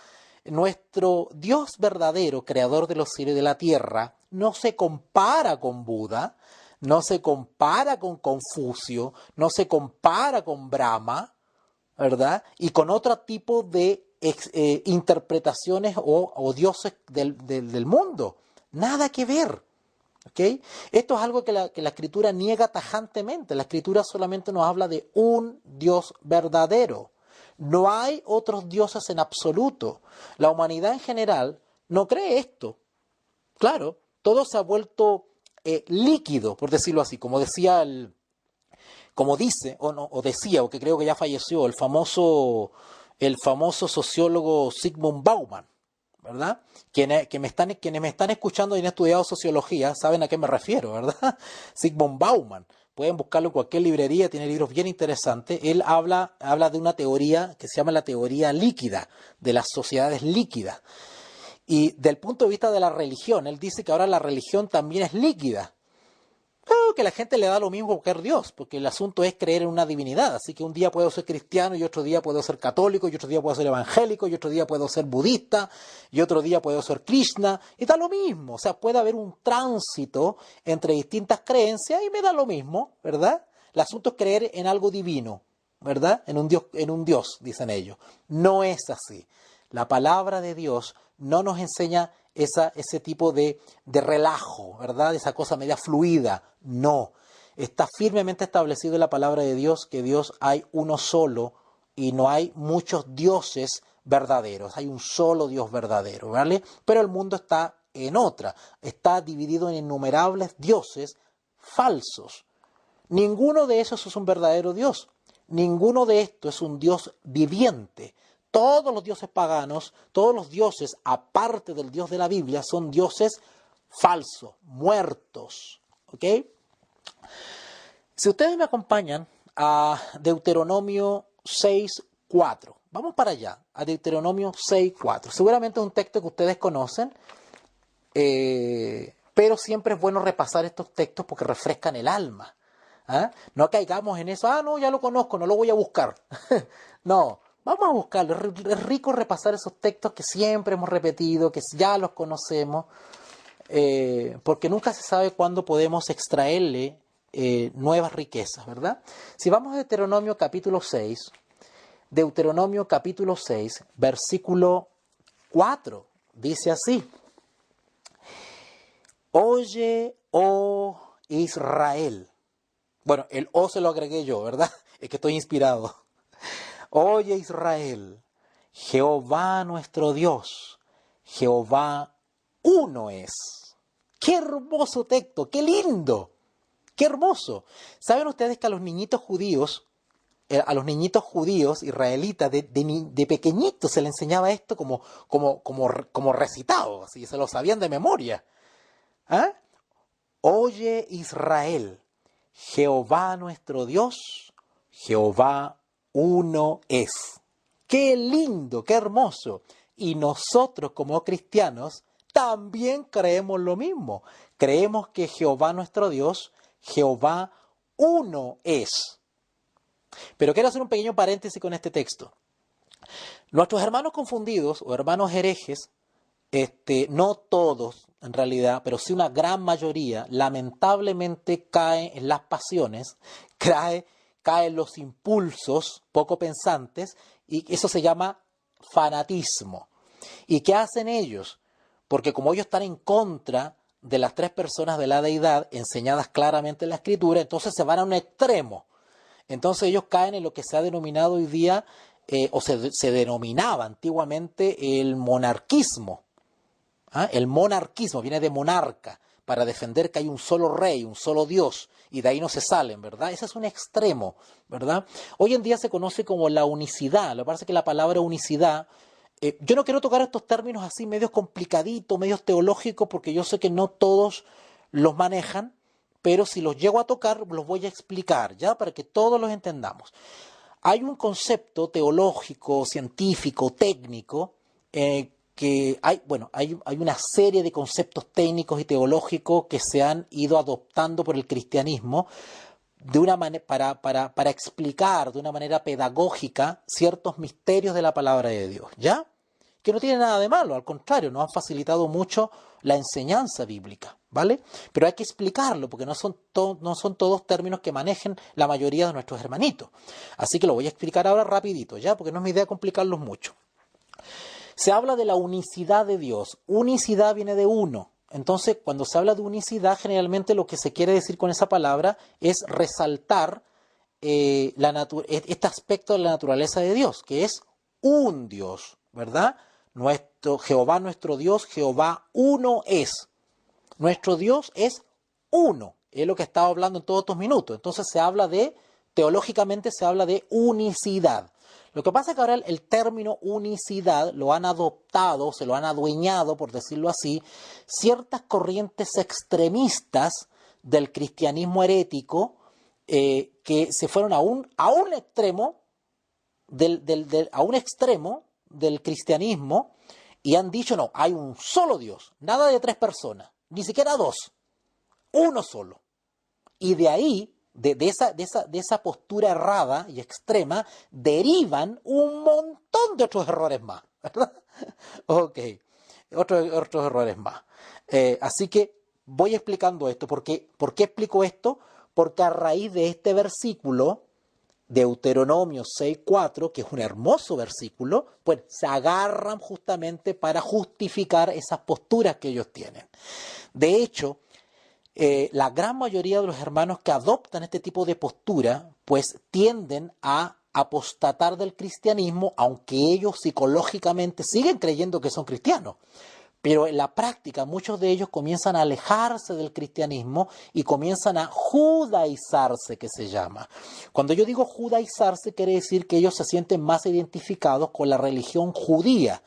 Nuestro Dios verdadero, creador de los cielos y de la tierra, no se compara con Buda, no se compara con Confucio, no se compara con Brahma, ¿verdad? Y con otro tipo de interpretaciones o dioses del mundo. Nada que ver. ¿Okay? Esto es algo que la Escritura niega tajantemente. La Escritura solamente nos habla de un Dios verdadero. No hay otros dioses en absoluto. La humanidad en general no cree esto. Claro, todo se ha vuelto líquido, por decirlo así, como decía como dice, o, no, o decía, o que creo que ya falleció, el famoso sociólogo Zygmunt Bauman, ¿verdad? Quienes me están escuchando y han estudiado sociología saben a qué me refiero, ¿verdad? Zygmunt Bauman. Pueden buscarlo en cualquier librería, tiene libros bien interesantes. Él habla de una teoría que se llama la teoría líquida, de las sociedades líquidas. Y del punto de vista de la religión, él dice que ahora la religión también es líquida. Claro que a la gente le da lo mismo cualquier Dios, porque el asunto es creer en una divinidad. Así que un día puedo ser cristiano y otro día puedo ser católico y otro día puedo ser evangélico y otro día puedo ser budista y otro día puedo ser Krishna y da lo mismo. O sea, puede haber un tránsito entre distintas creencias y me da lo mismo, ¿verdad? El asunto es creer en algo divino, ¿verdad? En un Dios, dicen ellos. No es así. La palabra de Dios no nos enseña ese tipo de relajo, ¿verdad? Esa cosa media fluida. No. Está firmemente establecido en la palabra de Dios que Dios hay uno solo y no hay muchos dioses verdaderos. Hay un solo Dios verdadero, ¿vale? Pero el mundo está en otra. Está dividido en innumerables dioses falsos. Ninguno de esos es un verdadero Dios. Ninguno de estos es un Dios viviente. Todos los dioses paganos, todos los dioses, aparte del Dios de la Biblia, son dioses falsos, muertos. ¿Ok? Si ustedes me acompañan a Deuteronomio 6:4, vamos para allá, a Deuteronomio 6:4. Seguramente es un texto que ustedes conocen, pero siempre es bueno repasar estos textos porque refrescan el alma. ¿Ah? No caigamos en eso, no, ya lo conozco, no lo voy a buscar. No. Vamos a buscarlo, es rico repasar esos textos que siempre hemos repetido, que ya los conocemos, porque nunca se sabe cuándo podemos extraerle nuevas riquezas, ¿verdad? Si vamos a Deuteronomio capítulo 6, versículo 4, dice así: Oye, oh Israel. Bueno, el "oh" se lo agregué yo, ¿verdad? Es que estoy inspirado. Oye Israel, Jehová nuestro Dios, Jehová uno es. ¡Qué hermoso texto! ¡Qué lindo! ¡Qué hermoso! ¿Saben ustedes que a los niñitos judíos israelitas, de pequeñitos se les enseñaba esto como recitado, así se lo sabían de memoria? ¿Ah? Oye Israel, Jehová nuestro Dios, Jehová uno es. ¡Qué lindo, qué hermoso! Y nosotros como cristianos también creemos lo mismo. Creemos que Jehová nuestro Dios, Jehová uno es. Pero quiero hacer un pequeño paréntesis con este texto. Nuestros hermanos confundidos o hermanos herejes, no todos en realidad, pero sí una gran mayoría, lamentablemente caen en las pasiones, caen en los impulsos poco pensantes, y eso se llama fanatismo. ¿Y qué hacen ellos? Porque como ellos están en contra de las tres personas de la deidad enseñadas claramente en la Escritura, entonces se van a un extremo. Entonces ellos caen en lo que se ha denominado hoy día, o se denominaba antiguamente el monarquismo. ¿Ah? El monarquismo viene de monarca, para defender que hay un solo rey, un solo Dios, y de ahí no se salen, ¿verdad? Ese es un extremo, ¿verdad? Hoy en día se conoce como la unicidad. Lo que pasa es que la palabra unicidad, yo no quiero tocar estos términos así medios complicaditos, medios teológicos, porque yo sé que no todos los manejan, pero si los llego a tocar, los voy a explicar, ¿ya? Para que todos los entendamos. Hay un concepto teológico, científico, técnico, que hay una serie de conceptos técnicos y teológicos que se han ido adoptando por el cristianismo de una para explicar de una manera pedagógica ciertos misterios de la palabra de Dios, ¿ya? Que no tiene nada de malo, al contrario, nos han facilitado mucho la enseñanza bíblica, ¿vale? Pero hay que explicarlo, porque no son todos términos que manejen la mayoría de nuestros hermanitos. Así que lo voy a explicar ahora rapidito, ¿ya? Porque no es mi idea complicarlos mucho. Se habla de la unicidad de Dios. Unicidad viene de uno. Entonces, cuando se habla de unicidad, generalmente lo que se quiere decir con esa palabra es resaltar este aspecto de la naturaleza de Dios, que es un Dios, ¿verdad? Jehová nuestro Dios, Jehová uno es. Nuestro Dios es uno. Es lo que estaba hablando en todos estos minutos. Entonces teológicamente se habla de unicidad. Lo que pasa es que ahora el término unicidad lo han adoptado, se lo han adueñado, por decirlo así, ciertas corrientes extremistas del cristianismo herético, que se fueron a un extremo a un extremo del cristianismo y han dicho: no, hay un solo Dios, nada de tres personas, ni siquiera dos, uno solo. Y de ahí, de esa postura errada y extrema, derivan un montón de otros errores más, ¿verdad? Ok, otros errores más. Así que voy explicando esto. ¿Por qué explico esto? Porque a raíz de este versículo, Deuteronomio 6:4, que es un hermoso versículo, pues se agarran justamente para justificar esas posturas que ellos tienen. De hecho, la gran mayoría de los hermanos que adoptan este tipo de postura, pues tienden a apostatar del cristianismo, aunque ellos psicológicamente siguen creyendo que son cristianos. Pero en la práctica muchos de ellos comienzan a alejarse del cristianismo y comienzan a judaizarse, que se llama. Cuando yo digo judaizarse, quiere decir que ellos se sienten más identificados con la religión judía.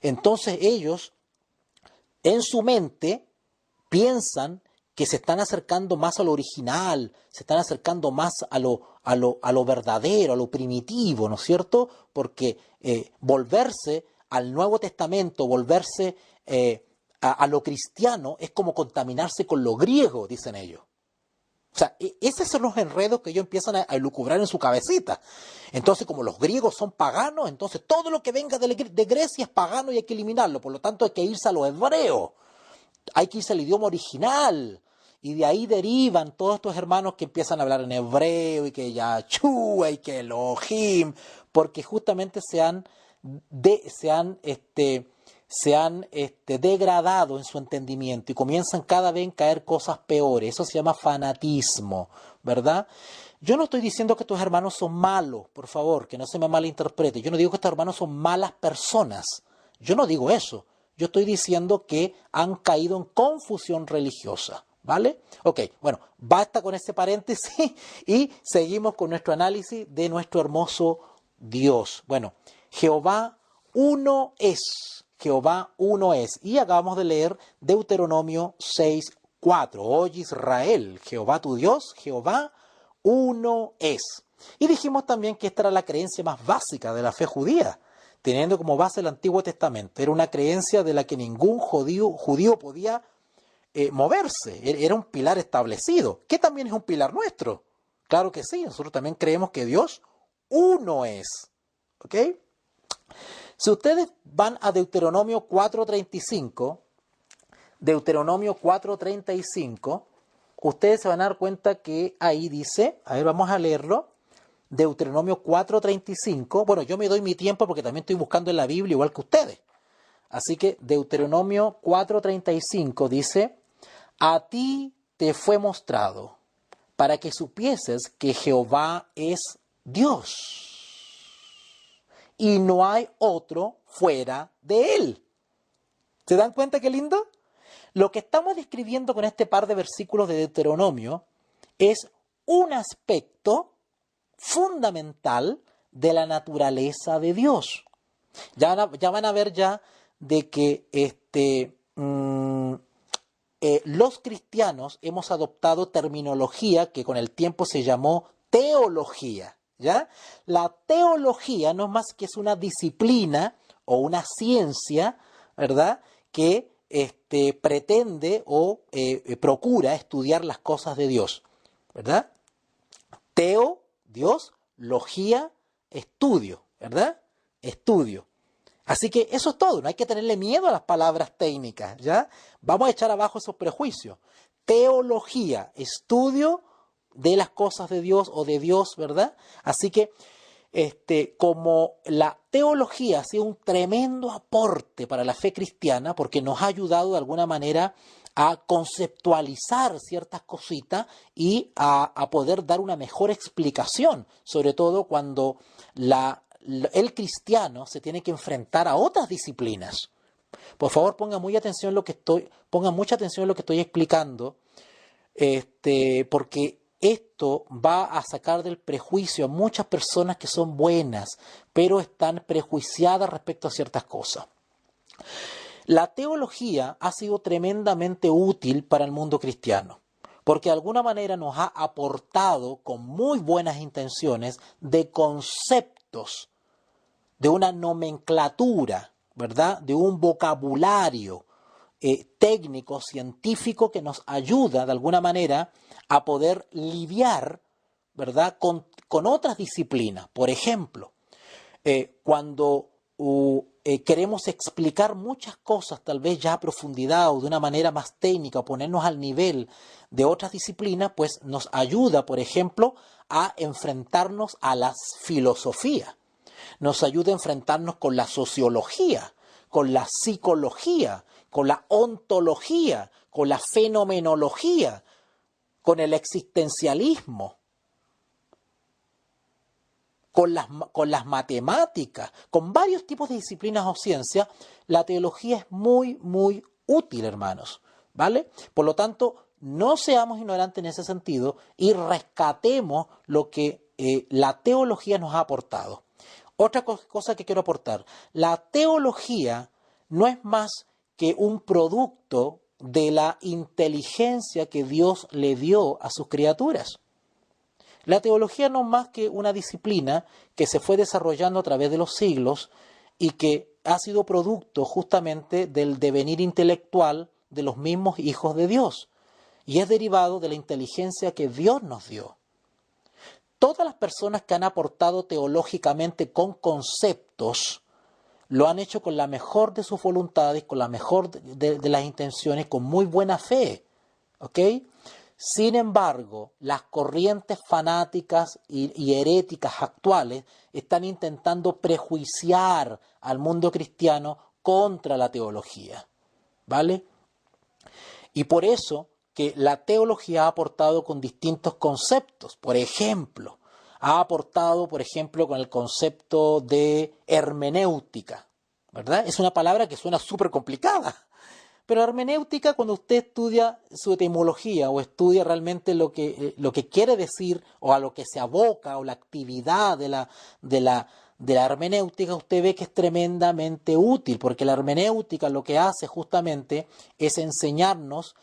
Entonces ellos, en su mente, piensan que se están acercando más a lo original, se están acercando más a lo verdadero, a lo primitivo, ¿no es cierto? Porque volverse al Nuevo Testamento, volverse a lo cristiano, es como contaminarse con lo griego, dicen ellos. O sea, esos son los enredos que ellos empiezan a elucubrar en su cabecita. Entonces, como los griegos son paganos, entonces todo lo que venga de Grecia es pagano y hay que eliminarlo. Por lo tanto, hay que irse a los hebreos. Hay que irse al idioma original. Y de ahí derivan todos estos hermanos que empiezan a hablar en hebreo y que Yahshua y que Elohim, porque justamente se han degradado en su entendimiento y comienzan cada vez a caer cosas peores. Eso se llama fanatismo, ¿verdad? Yo no estoy diciendo que estos hermanos son malos, por favor, que no se me malinterprete. Yo no digo que estos hermanos son malas personas. Yo no digo eso. Yo estoy diciendo que han caído en confusión religiosa, ¿vale? Ok, bueno, basta con ese paréntesis y seguimos con nuestro análisis de nuestro hermoso Dios. Bueno, Jehová uno es. Jehová uno es. Y acabamos de leer Deuteronomio 6:4. Oye Israel, Jehová tu Dios, Jehová uno es. Y dijimos también que esta era la creencia más básica de la fe judía, teniendo como base el Antiguo Testamento. Era una creencia de la que ningún judío podía moverse. Era un pilar establecido, que también es un pilar nuestro. Claro que sí, nosotros también creemos que Dios uno es. ¿Ok? Si ustedes van a Deuteronomio 4:35, ustedes se van a dar cuenta que ahí dice, a ver, vamos a leerlo, Deuteronomio 4:35, bueno, yo me doy mi tiempo porque también estoy buscando en la Biblia igual que ustedes. Así que Deuteronomio 4:35 dice, a ti te fue mostrado para que supieses que Jehová es Dios y no hay otro fuera de él. ¿Se dan cuenta qué lindo? Lo que estamos describiendo con este par de versículos de Deuteronomio es un aspecto fundamental de la naturaleza de Dios. Ya van a ver ya de que los cristianos hemos adoptado terminología que con el tiempo se llamó teología. ¿Ya? La teología no es más que es una disciplina o una ciencia, ¿verdad?, que pretende o procura estudiar las cosas de Dios, ¿verdad? Teo, Dios, logía, estudio, ¿verdad? Estudio. Así que eso es todo, no hay que tenerle miedo a las palabras técnicas, ¿ya? Vamos a echar abajo esos prejuicios. Teología, estudio de las cosas de Dios o de Dios, ¿verdad? Así que como la teología ha sido un tremendo aporte para la fe cristiana porque nos ha ayudado de alguna manera a conceptualizar ciertas cositas y a poder dar una mejor explicación, sobre todo cuando el cristiano se tiene que enfrentar a otras disciplinas. Por favor, pongan mucha atención en lo que estoy explicando, porque esto va a sacar del prejuicio a muchas personas que son buenas, pero están prejuiciadas respecto a ciertas cosas. La teología ha sido tremendamente útil para el mundo cristiano, porque de alguna manera nos ha aportado con muy buenas intenciones de conceptos, de una nomenclatura, ¿verdad?, de un vocabulario técnico, científico que nos ayuda de alguna manera a poder lidiar, ¿verdad?, con otras disciplinas. Por ejemplo, cuando queremos explicar muchas cosas tal vez ya a profundidad o de una manera más técnica o ponernos al nivel de otras disciplinas, pues nos ayuda, por ejemplo, a enfrentarnos a la filosofía. Nos ayuda a enfrentarnos con la sociología, con la psicología, con la ontología, con la fenomenología, con el existencialismo, con las matemáticas, con varios tipos de disciplinas o ciencias. La teología es muy, muy útil, hermanos, ¿vale? Por lo tanto, no seamos ignorantes en ese sentido y rescatemos lo que la teología nos ha aportado. Otra cosa que quiero aportar, la teología no es más que un producto de la inteligencia que Dios le dio a sus criaturas. La teología no es más que una disciplina que se fue desarrollando a través de los siglos y que ha sido producto justamente del devenir intelectual de los mismos hijos de Dios y es derivado de la inteligencia que Dios nos dio. Todas las personas que han aportado teológicamente con conceptos lo han hecho con la mejor de sus voluntades, con la mejor de las intenciones, con muy buena fe, ¿ok? Sin embargo, las corrientes fanáticas y heréticas actuales están intentando prejuiciar al mundo cristiano contra la teología, ¿vale? Y por eso que la teología ha aportado con distintos conceptos. Por ejemplo, ha aportado, por ejemplo, con el concepto de hermenéutica, ¿verdad? Es una palabra que suena súper complicada. Pero hermenéutica, cuando usted estudia su etimología o estudia realmente lo que quiere decir o a lo que se aboca o la actividad de la hermenéutica, usted ve que es tremendamente útil, porque la hermenéutica lo que hace justamente es enseñarnos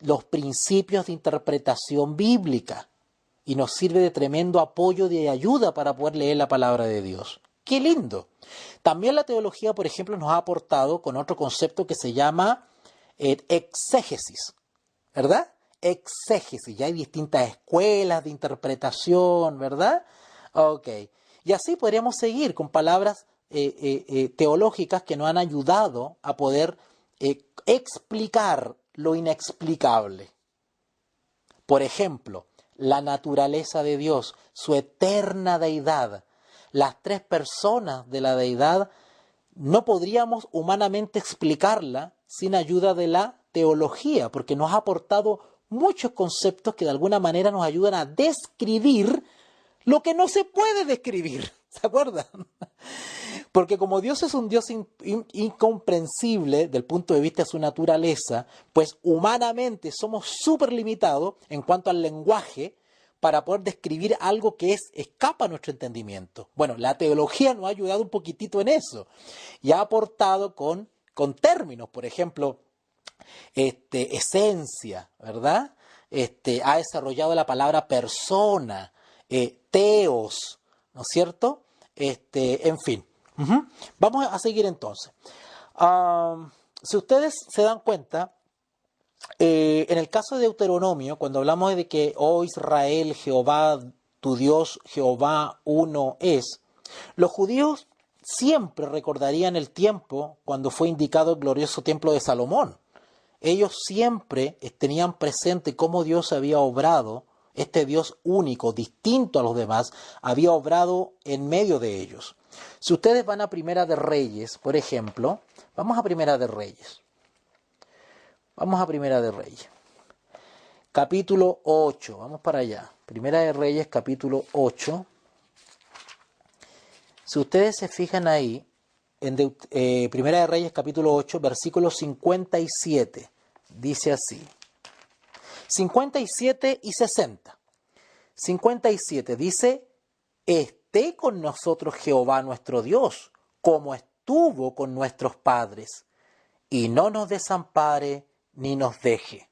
los principios de interpretación bíblica y nos sirve de tremendo apoyo y de ayuda para poder leer la palabra de Dios. ¡Qué lindo! También la teología, por ejemplo, nos ha aportado con otro concepto que se llama exégesis, ¿verdad? Exégesis, ya hay distintas escuelas de interpretación, ¿verdad? Ok, y así podríamos seguir con palabras teológicas que nos han ayudado a poder explicar lo inexplicable. Por ejemplo, la naturaleza de Dios, su eterna deidad. Las tres personas de la deidad no podríamos humanamente explicarla sin ayuda de la teología, porque nos ha aportado muchos conceptos que de alguna manera nos ayudan a describir lo que no se puede describir. ¿Se acuerdan? Porque como Dios es un Dios incomprensible del punto de vista de su naturaleza, pues humanamente somos súper limitados en cuanto al lenguaje para poder describir algo que escapa a nuestro entendimiento. Bueno, la teología nos ha ayudado un poquitito en eso y ha aportado con términos, por ejemplo, esencia, ¿verdad? Ha desarrollado la palabra persona, teos, ¿no es cierto? En fin. Vamos a seguir entonces. Si ustedes se dan cuenta, en el caso de Deuteronomio, cuando hablamos de que, oh Israel, Jehová, tu Dios, Jehová uno es, los judíos siempre recordarían el tiempo cuando fue indicado el glorioso templo de Salomón. Ellos siempre tenían presente cómo Dios había obrado, este Dios único, distinto a los demás, había obrado en medio de ellos. Si ustedes van a Primera de Reyes, por ejemplo, vamos a Primera de Reyes. Vamos a Primera de Reyes. Capítulo 8, vamos para allá. Primera de Reyes, capítulo 8. Si ustedes se fijan ahí, en Primera de Reyes, capítulo 8, versículo 57, dice así. 57 y 60. 57 dice, esté con nosotros Jehová nuestro Dios, como estuvo con nuestros padres, y no nos desampare ni nos deje.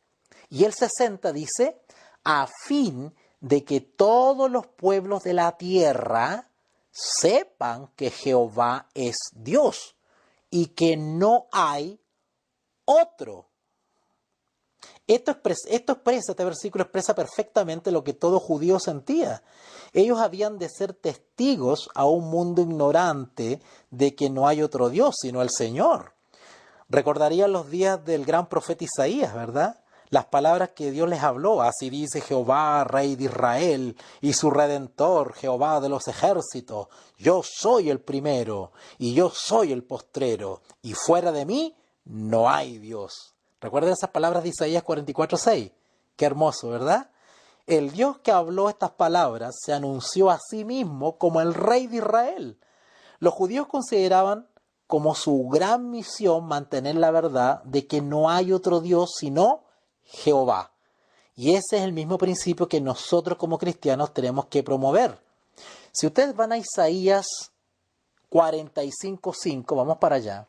Y el 60 dice, a fin de que todos los pueblos de la tierra sepan que Jehová es Dios y que no hay otro. Este versículo expresa perfectamente lo que todo judío sentía. Ellos habían de ser testigos a un mundo ignorante de que no hay otro Dios sino el Señor. Recordarían los días del gran profeta Isaías, ¿verdad? Las palabras que Dios les habló, así dice Jehová, Rey de Israel, y su Redentor, Jehová de los ejércitos, yo soy el primero, y yo soy el postrero, y fuera de mí no hay Dios. ¿Recuerdan esas palabras de Isaías 44:6? Qué hermoso, ¿verdad? El Dios que habló estas palabras se anunció a sí mismo como el Rey de Israel. Los judíos consideraban como su gran misión mantener la verdad de que no hay otro Dios sino Jehová. Y ese es el mismo principio que nosotros como cristianos tenemos que promover. Si ustedes van a Isaías 45:5, vamos para allá.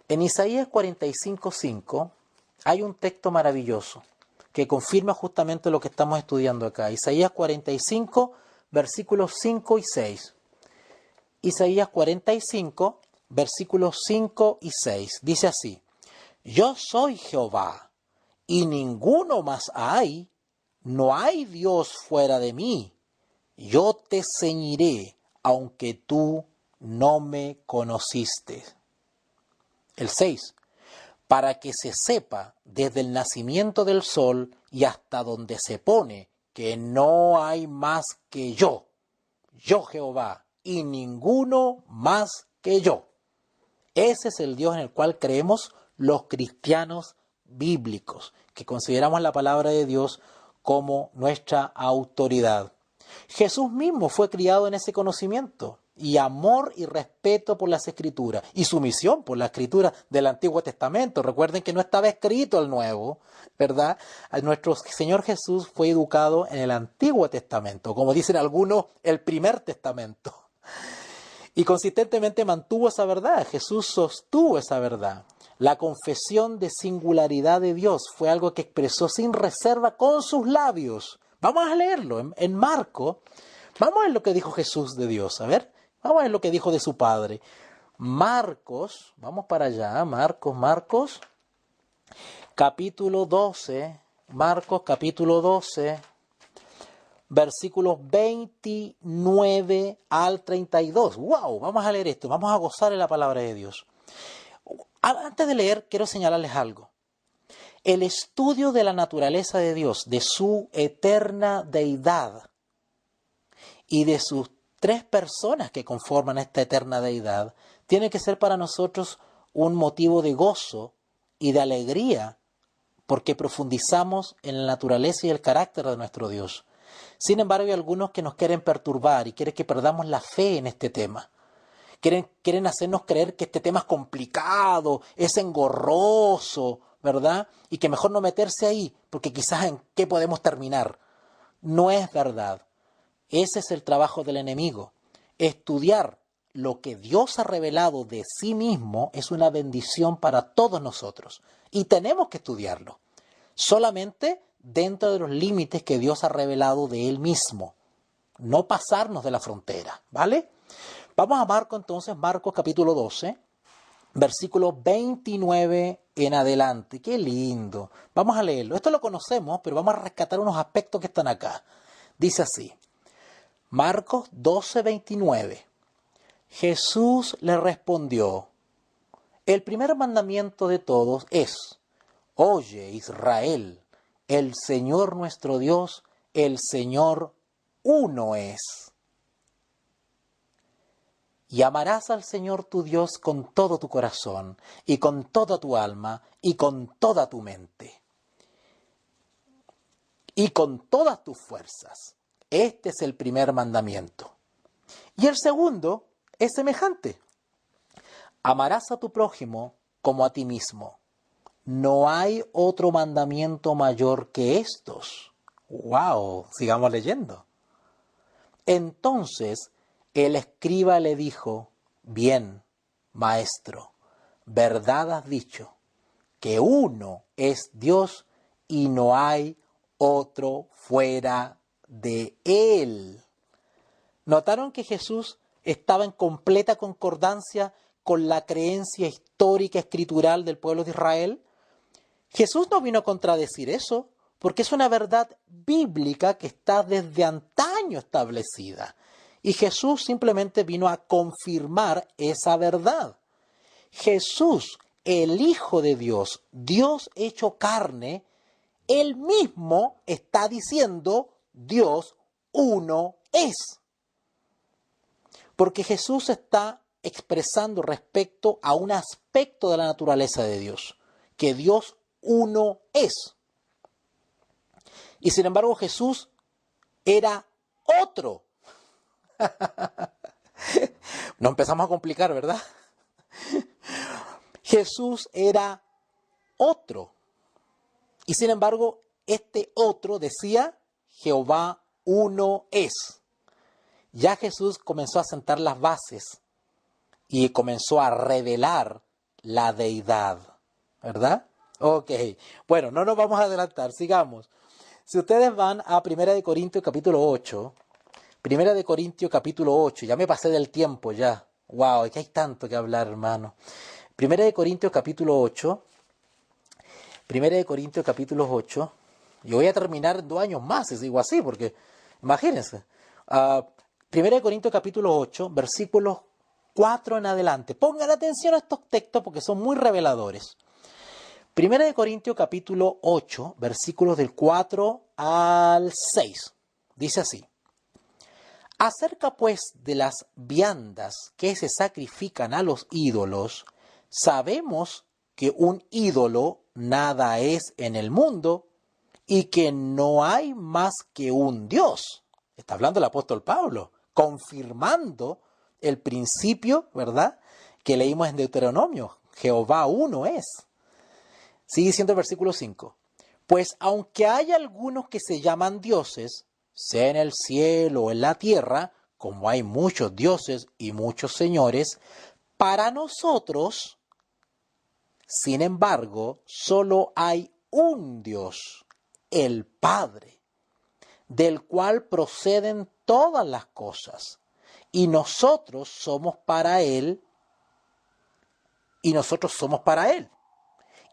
En Isaías 45:5 hay un texto maravilloso que confirma justamente lo que estamos estudiando acá. Isaías 45, versículos 5 y 6. Isaías 45, versículos 5 y 6. Dice así, yo soy Jehová, y ninguno más hay, no hay Dios fuera de mí. Yo te ceñiré, aunque tú no me conociste. El 6. Para que se sepa desde el nacimiento del sol y hasta donde se pone que no hay más que yo Jehová, y ninguno más que yo. Ese es el Dios en el cual creemos los cristianos bíblicos, que consideramos la palabra de Dios como nuestra autoridad. Jesús mismo fue criado en ese conocimiento y amor y respeto por las Escrituras y sumisión por la Escritura del Antiguo Testamento. Recuerden que no estaba escrito el Nuevo, ¿verdad? Nuestro Señor Jesús fue educado en el Antiguo Testamento, como dicen algunos, el Primer Testamento. Y consistentemente mantuvo esa verdad. Jesús sostuvo esa verdad. La confesión de singularidad de Dios fue algo que expresó sin reserva con sus labios. Vamos a leerlo en Marcos. Vamos a ver lo que dijo Jesús de Dios. A ver, vamos a ver lo que dijo de su Padre. Marcos, vamos para allá. Marcos, capítulo 12. Marcos, capítulo 12. Versículos 29 al 32. ¡Wow! Vamos a leer esto. Vamos a gozar en la palabra de Dios. Antes de leer, quiero señalarles algo. El estudio de la naturaleza de Dios, de su eterna deidad y de sus tres personas que conforman esta eterna deidad, tiene que ser para nosotros un motivo de gozo y de alegría, porque profundizamos en la naturaleza y el carácter de nuestro Dios. Sin embargo, hay algunos que nos quieren perturbar y quieren que perdamos la fe en este tema. Quieren hacernos creer que este tema es complicado, es engorroso, ¿verdad? Y que mejor no meterse ahí, porque quizás en qué podemos terminar. No es verdad. Ese es el trabajo del enemigo. Estudiar lo que Dios ha revelado de sí mismo es una bendición para todos nosotros. Y tenemos que estudiarlo. Solamente dentro de los límites que Dios ha revelado de Él mismo. No pasarnos de la frontera, ¿vale? Vamos a Marcos entonces, Marcos capítulo 12, versículo 29 en adelante. ¡Qué lindo! Vamos a leerlo. Esto lo conocemos, pero vamos a rescatar unos aspectos que están acá. Dice así, Marcos 12, 29. Jesús le respondió, el primer mandamiento de todos es, oye Israel, el Señor nuestro Dios, el Señor uno es. Y amarás al Señor tu Dios con todo tu corazón, y con toda tu alma, y con toda tu mente, y con todas tus fuerzas. Este es el primer mandamiento. Y el segundo es semejante. Amarás a tu prójimo como a ti mismo. No hay otro mandamiento mayor que estos. ¡Wow! Sigamos leyendo. Entonces el escriba le dijo, bien, maestro, verdad has dicho, que uno es Dios y no hay otro fuera de él. ¿Notaron que Jesús estaba en completa concordancia con la creencia histórica escritural del pueblo de Israel? Jesús no vino a contradecir eso, porque es una verdad bíblica que está desde antaño establecida. Y Jesús simplemente vino a confirmar esa verdad. Jesús, el Hijo de Dios, Dios hecho carne, él mismo está diciendo, Dios uno es. Porque Jesús está expresando respecto a un aspecto de la naturaleza de Dios, que Dios uno es. Y sin embargo Jesús era otro. No empezamos a complicar, ¿verdad? Jesús era otro. Y sin embargo, este otro decía, Jehová uno es. Ya Jesús comenzó a sentar las bases y comenzó a revelar la deidad, ¿verdad? Ok, bueno, no nos vamos a adelantar, sigamos. Si ustedes van a 1 Corintios capítulo 8, 1 Corintios capítulo 8, ya me pasé del tiempo ya. Wow, es que hay tanto que hablar, hermano. 1 Corintios capítulo 8, 1 Corintios capítulo 8, yo voy a terminar en 2 años más, si digo así, porque imagínense. 1 Corintios capítulo 8, versículos 4 en adelante. Pongan atención a estos textos porque son muy reveladores. 1 Corintios capítulo 8, versículos del 4 al 6. Dice así. Acerca pues de las viandas que se sacrifican a los ídolos, sabemos que un ídolo nada es en el mundo y que no hay más que un Dios. Está hablando el apóstol Pablo, confirmando el principio, ¿verdad?, que leímos en Deuteronomio. Jehová uno es. Sigue diciendo el versículo 5. Pues aunque hay algunos que se llaman dioses, sea en el cielo o en la tierra, como hay muchos dioses y muchos señores, para nosotros, sin embargo, solo hay un Dios, el Padre, del cual proceden todas las cosas, y nosotros somos para Él, y nosotros somos para Él.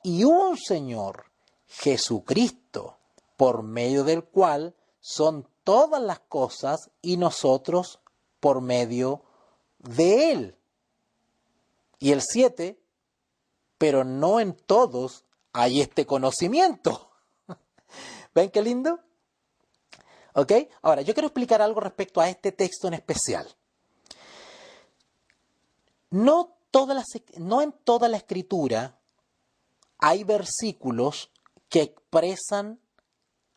Y un Señor, Jesucristo, por medio del cual son todas las cosas y nosotros por medio de Él. Y el 7, pero no en todos hay este conocimiento. ¿Ven qué lindo? ¿Ok? Ahora, yo quiero explicar algo respecto a este texto en especial. No en toda la escritura hay versículos que expresan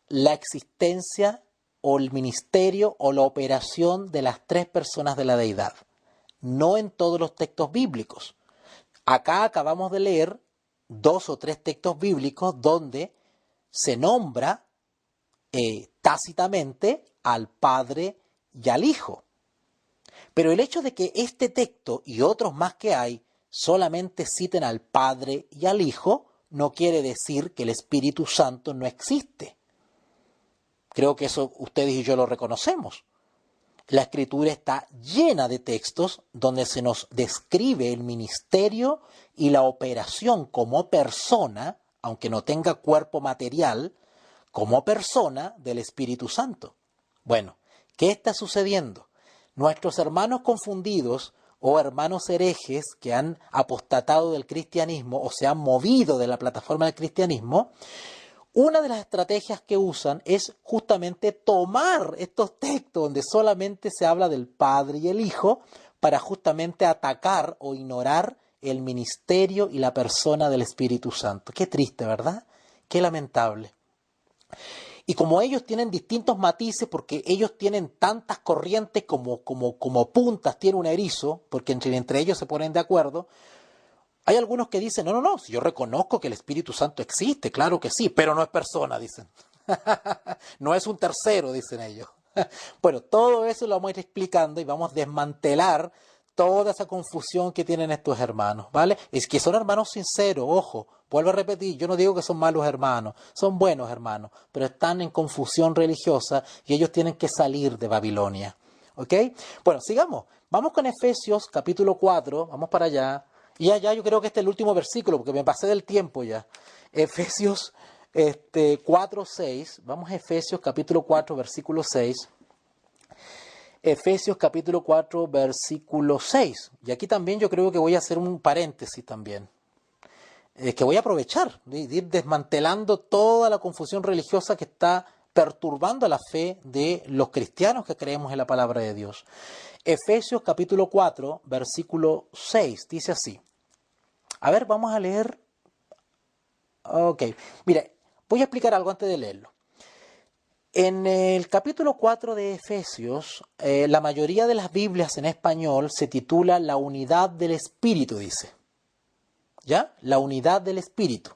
la existencia o el ministerio o la operación de las tres personas de la deidad. No en todos los textos bíblicos. Acá acabamos de leer 2 o 3 textos bíblicos donde se nombra tácitamente al Padre y al Hijo. Pero el hecho de que este texto y otros más que hay solamente citen al Padre y al Hijo no quiere decir que el Espíritu Santo no existe. Creo que eso ustedes y yo lo reconocemos. La Escritura está llena de textos donde se nos describe el ministerio y la operación como persona, aunque no tenga cuerpo material, como persona del Espíritu Santo. Bueno, ¿qué está sucediendo? Nuestros hermanos confundidos o hermanos herejes que han apostatado del cristianismo o se han movido de la plataforma del cristianismo, una de las estrategias que usan es justamente tomar estos textos donde solamente se habla del Padre y el Hijo para justamente atacar o ignorar el ministerio y la persona del Espíritu Santo. Qué triste, ¿verdad? Qué lamentable. Y como ellos tienen distintos matices, porque ellos tienen tantas corrientes como puntas tiene un erizo, porque entre ellos se ponen de acuerdo, hay algunos que dicen, no, si yo reconozco que el Espíritu Santo existe, claro que sí, pero no es persona, dicen. No es un tercero, dicen ellos. Bueno, todo eso lo vamos a ir explicando y vamos a desmantelar toda esa confusión que tienen estos hermanos, ¿vale? Es que son hermanos sinceros, ojo, vuelvo a repetir, yo no digo que son malos hermanos, son buenos hermanos, pero están en confusión religiosa y ellos tienen que salir de Babilonia, ¿ok? Bueno, sigamos, vamos con Efesios capítulo 4, vamos para allá, y allá yo creo que este es el último versículo, porque me pasé del tiempo ya. Efesios 4, 6, vamos a Efesios capítulo 4, versículo 6. Efesios capítulo 4, versículo 6. Y aquí también yo creo que voy a hacer un paréntesis también. Que voy a aprovechar de ir desmantelando toda la confusión religiosa que está perturbando la fe de los cristianos que creemos en la palabra de Dios. Efesios capítulo 4, versículo 6, dice así. A ver, vamos a leer. Ok, mira, voy a explicar algo antes de leerlo. En el capítulo 4 de Efesios, la mayoría de las Biblias en español se titula La unidad del Espíritu, dice. ¿Ya? La unidad del Espíritu.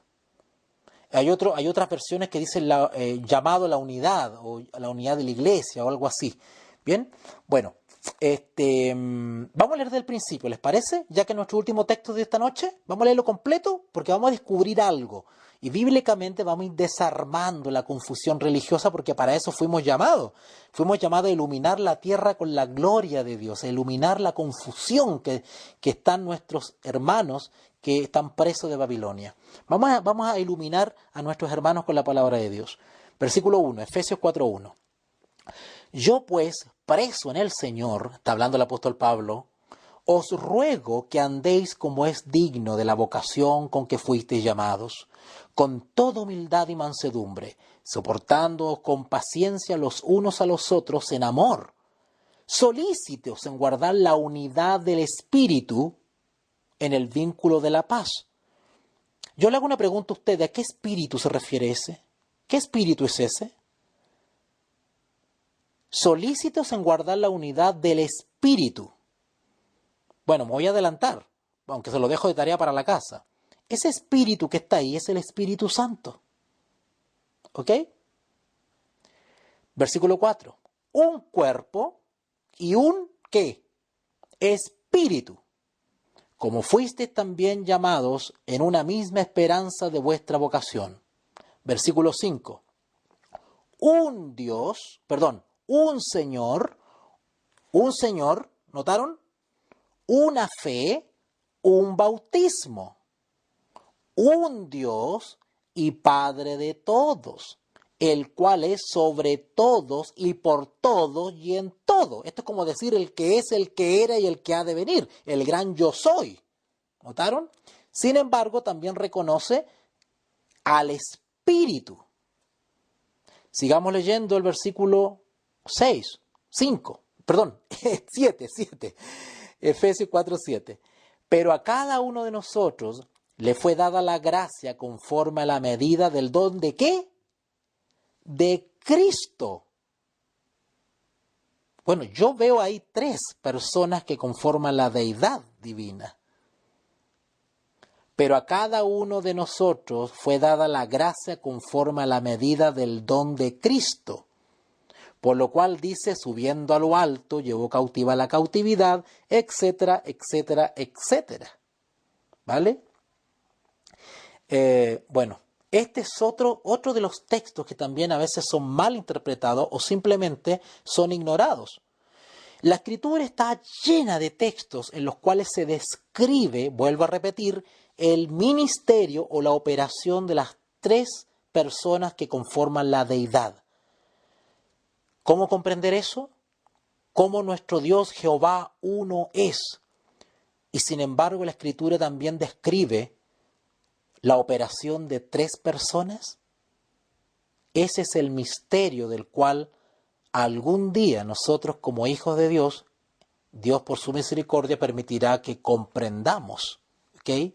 Hay otras versiones que dicen llamado la unidad o la unidad de la iglesia o algo así. ¿Bien? Bueno, vamos a leer del principio, ¿les parece? Ya que nuestro último texto de esta noche, vamos a leerlo completo porque vamos a descubrir algo. Y bíblicamente vamos a ir desarmando la confusión religiosa porque para eso fuimos llamados. Fuimos llamados a iluminar la tierra con la gloria de Dios, a iluminar la confusión que están nuestros hermanos que están presos de Babilonia. Vamos a iluminar a nuestros hermanos con la palabra de Dios. Versículo 1, Efesios 4:1. Yo pues, preso en el Señor, está hablando el apóstol Pablo, os ruego que andéis como es digno de la vocación con que fuisteis llamados, con toda humildad y mansedumbre, soportándoos con paciencia los unos a los otros en amor, solícitos en guardar la unidad del Espíritu en el vínculo de la paz. Yo le hago una pregunta a usted, ¿a qué espíritu se refiere ese? ¿Qué espíritu es ese? Solícitos en guardar la unidad del Espíritu. Bueno, me voy a adelantar, aunque se lo dejo de tarea para la casa. Ese espíritu que está ahí es el Espíritu Santo. ¿Ok? Versículo 4. Un cuerpo y un ¿qué? Espíritu. Como fuisteis también llamados en una misma esperanza de vuestra vocación. Versículo 5. Un Señor, ¿notaron? Una fe, un bautismo. Un Dios y Padre de todos, el cual es sobre todos y por todos y en todo. Esto es como decir el que es, el que era y el que ha de venir, el gran yo soy. ¿Notaron? Sin embargo, también reconoce al Espíritu. Sigamos leyendo el versículo 7. Efesios 4:7. Pero a cada uno de nosotros le fue dada la gracia conforme a la medida del don de ¿qué? De Cristo. Bueno, yo veo ahí 3 personas que conforman la deidad divina. Pero a cada uno de nosotros fue dada la gracia conforme a la medida del don de Cristo. Por lo cual dice, subiendo a lo alto, llevó cautiva la cautividad, etcétera, etcétera, etcétera. ¿Vale? Bueno, este es otro de los textos que también a veces son mal interpretados o simplemente son ignorados. La Escritura está llena de textos en los cuales se describe, vuelvo a repetir, el ministerio o la operación de las 3 personas que conforman la deidad. ¿Cómo comprender eso? Cómo nuestro Dios Jehová uno es. Y sin embargo la Escritura también describe la operación de 3 personas. Ese es el misterio del cual algún día nosotros como hijos de Dios, Dios por su misericordia permitirá que comprendamos. ¿Ok?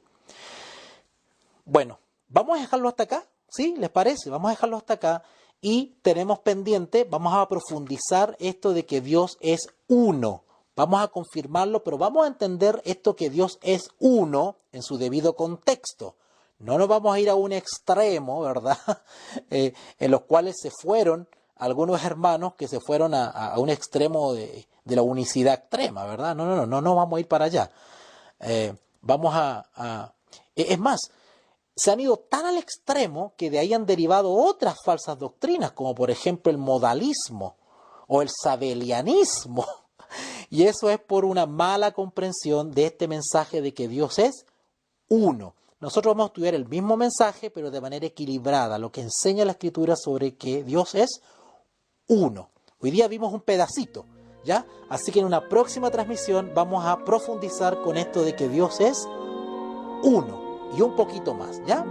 Bueno, vamos a dejarlo hasta acá, ¿sí? ¿Les parece? Vamos a dejarlo hasta acá y tenemos pendiente, vamos a profundizar esto de que Dios es uno. Vamos a confirmarlo, pero vamos a entender esto que Dios es uno en su debido contexto. No nos vamos a ir a un extremo, ¿verdad? En los cuales se fueron algunos hermanos que se fueron a un extremo de la unicidad extrema, ¿verdad? No vamos a ir para allá. Es más, se han ido tan al extremo que de ahí han derivado otras falsas doctrinas, como por ejemplo el modalismo o el sabelianismo. Y eso es por una mala comprensión de este mensaje de que Dios es uno. Nosotros vamos a estudiar el mismo mensaje, pero de manera equilibrada, lo que enseña la Escritura sobre que Dios es uno. Hoy día vimos un pedacito, ¿ya? Así que en una próxima transmisión vamos a profundizar con esto de que Dios es uno y un poquito más, ¿ya?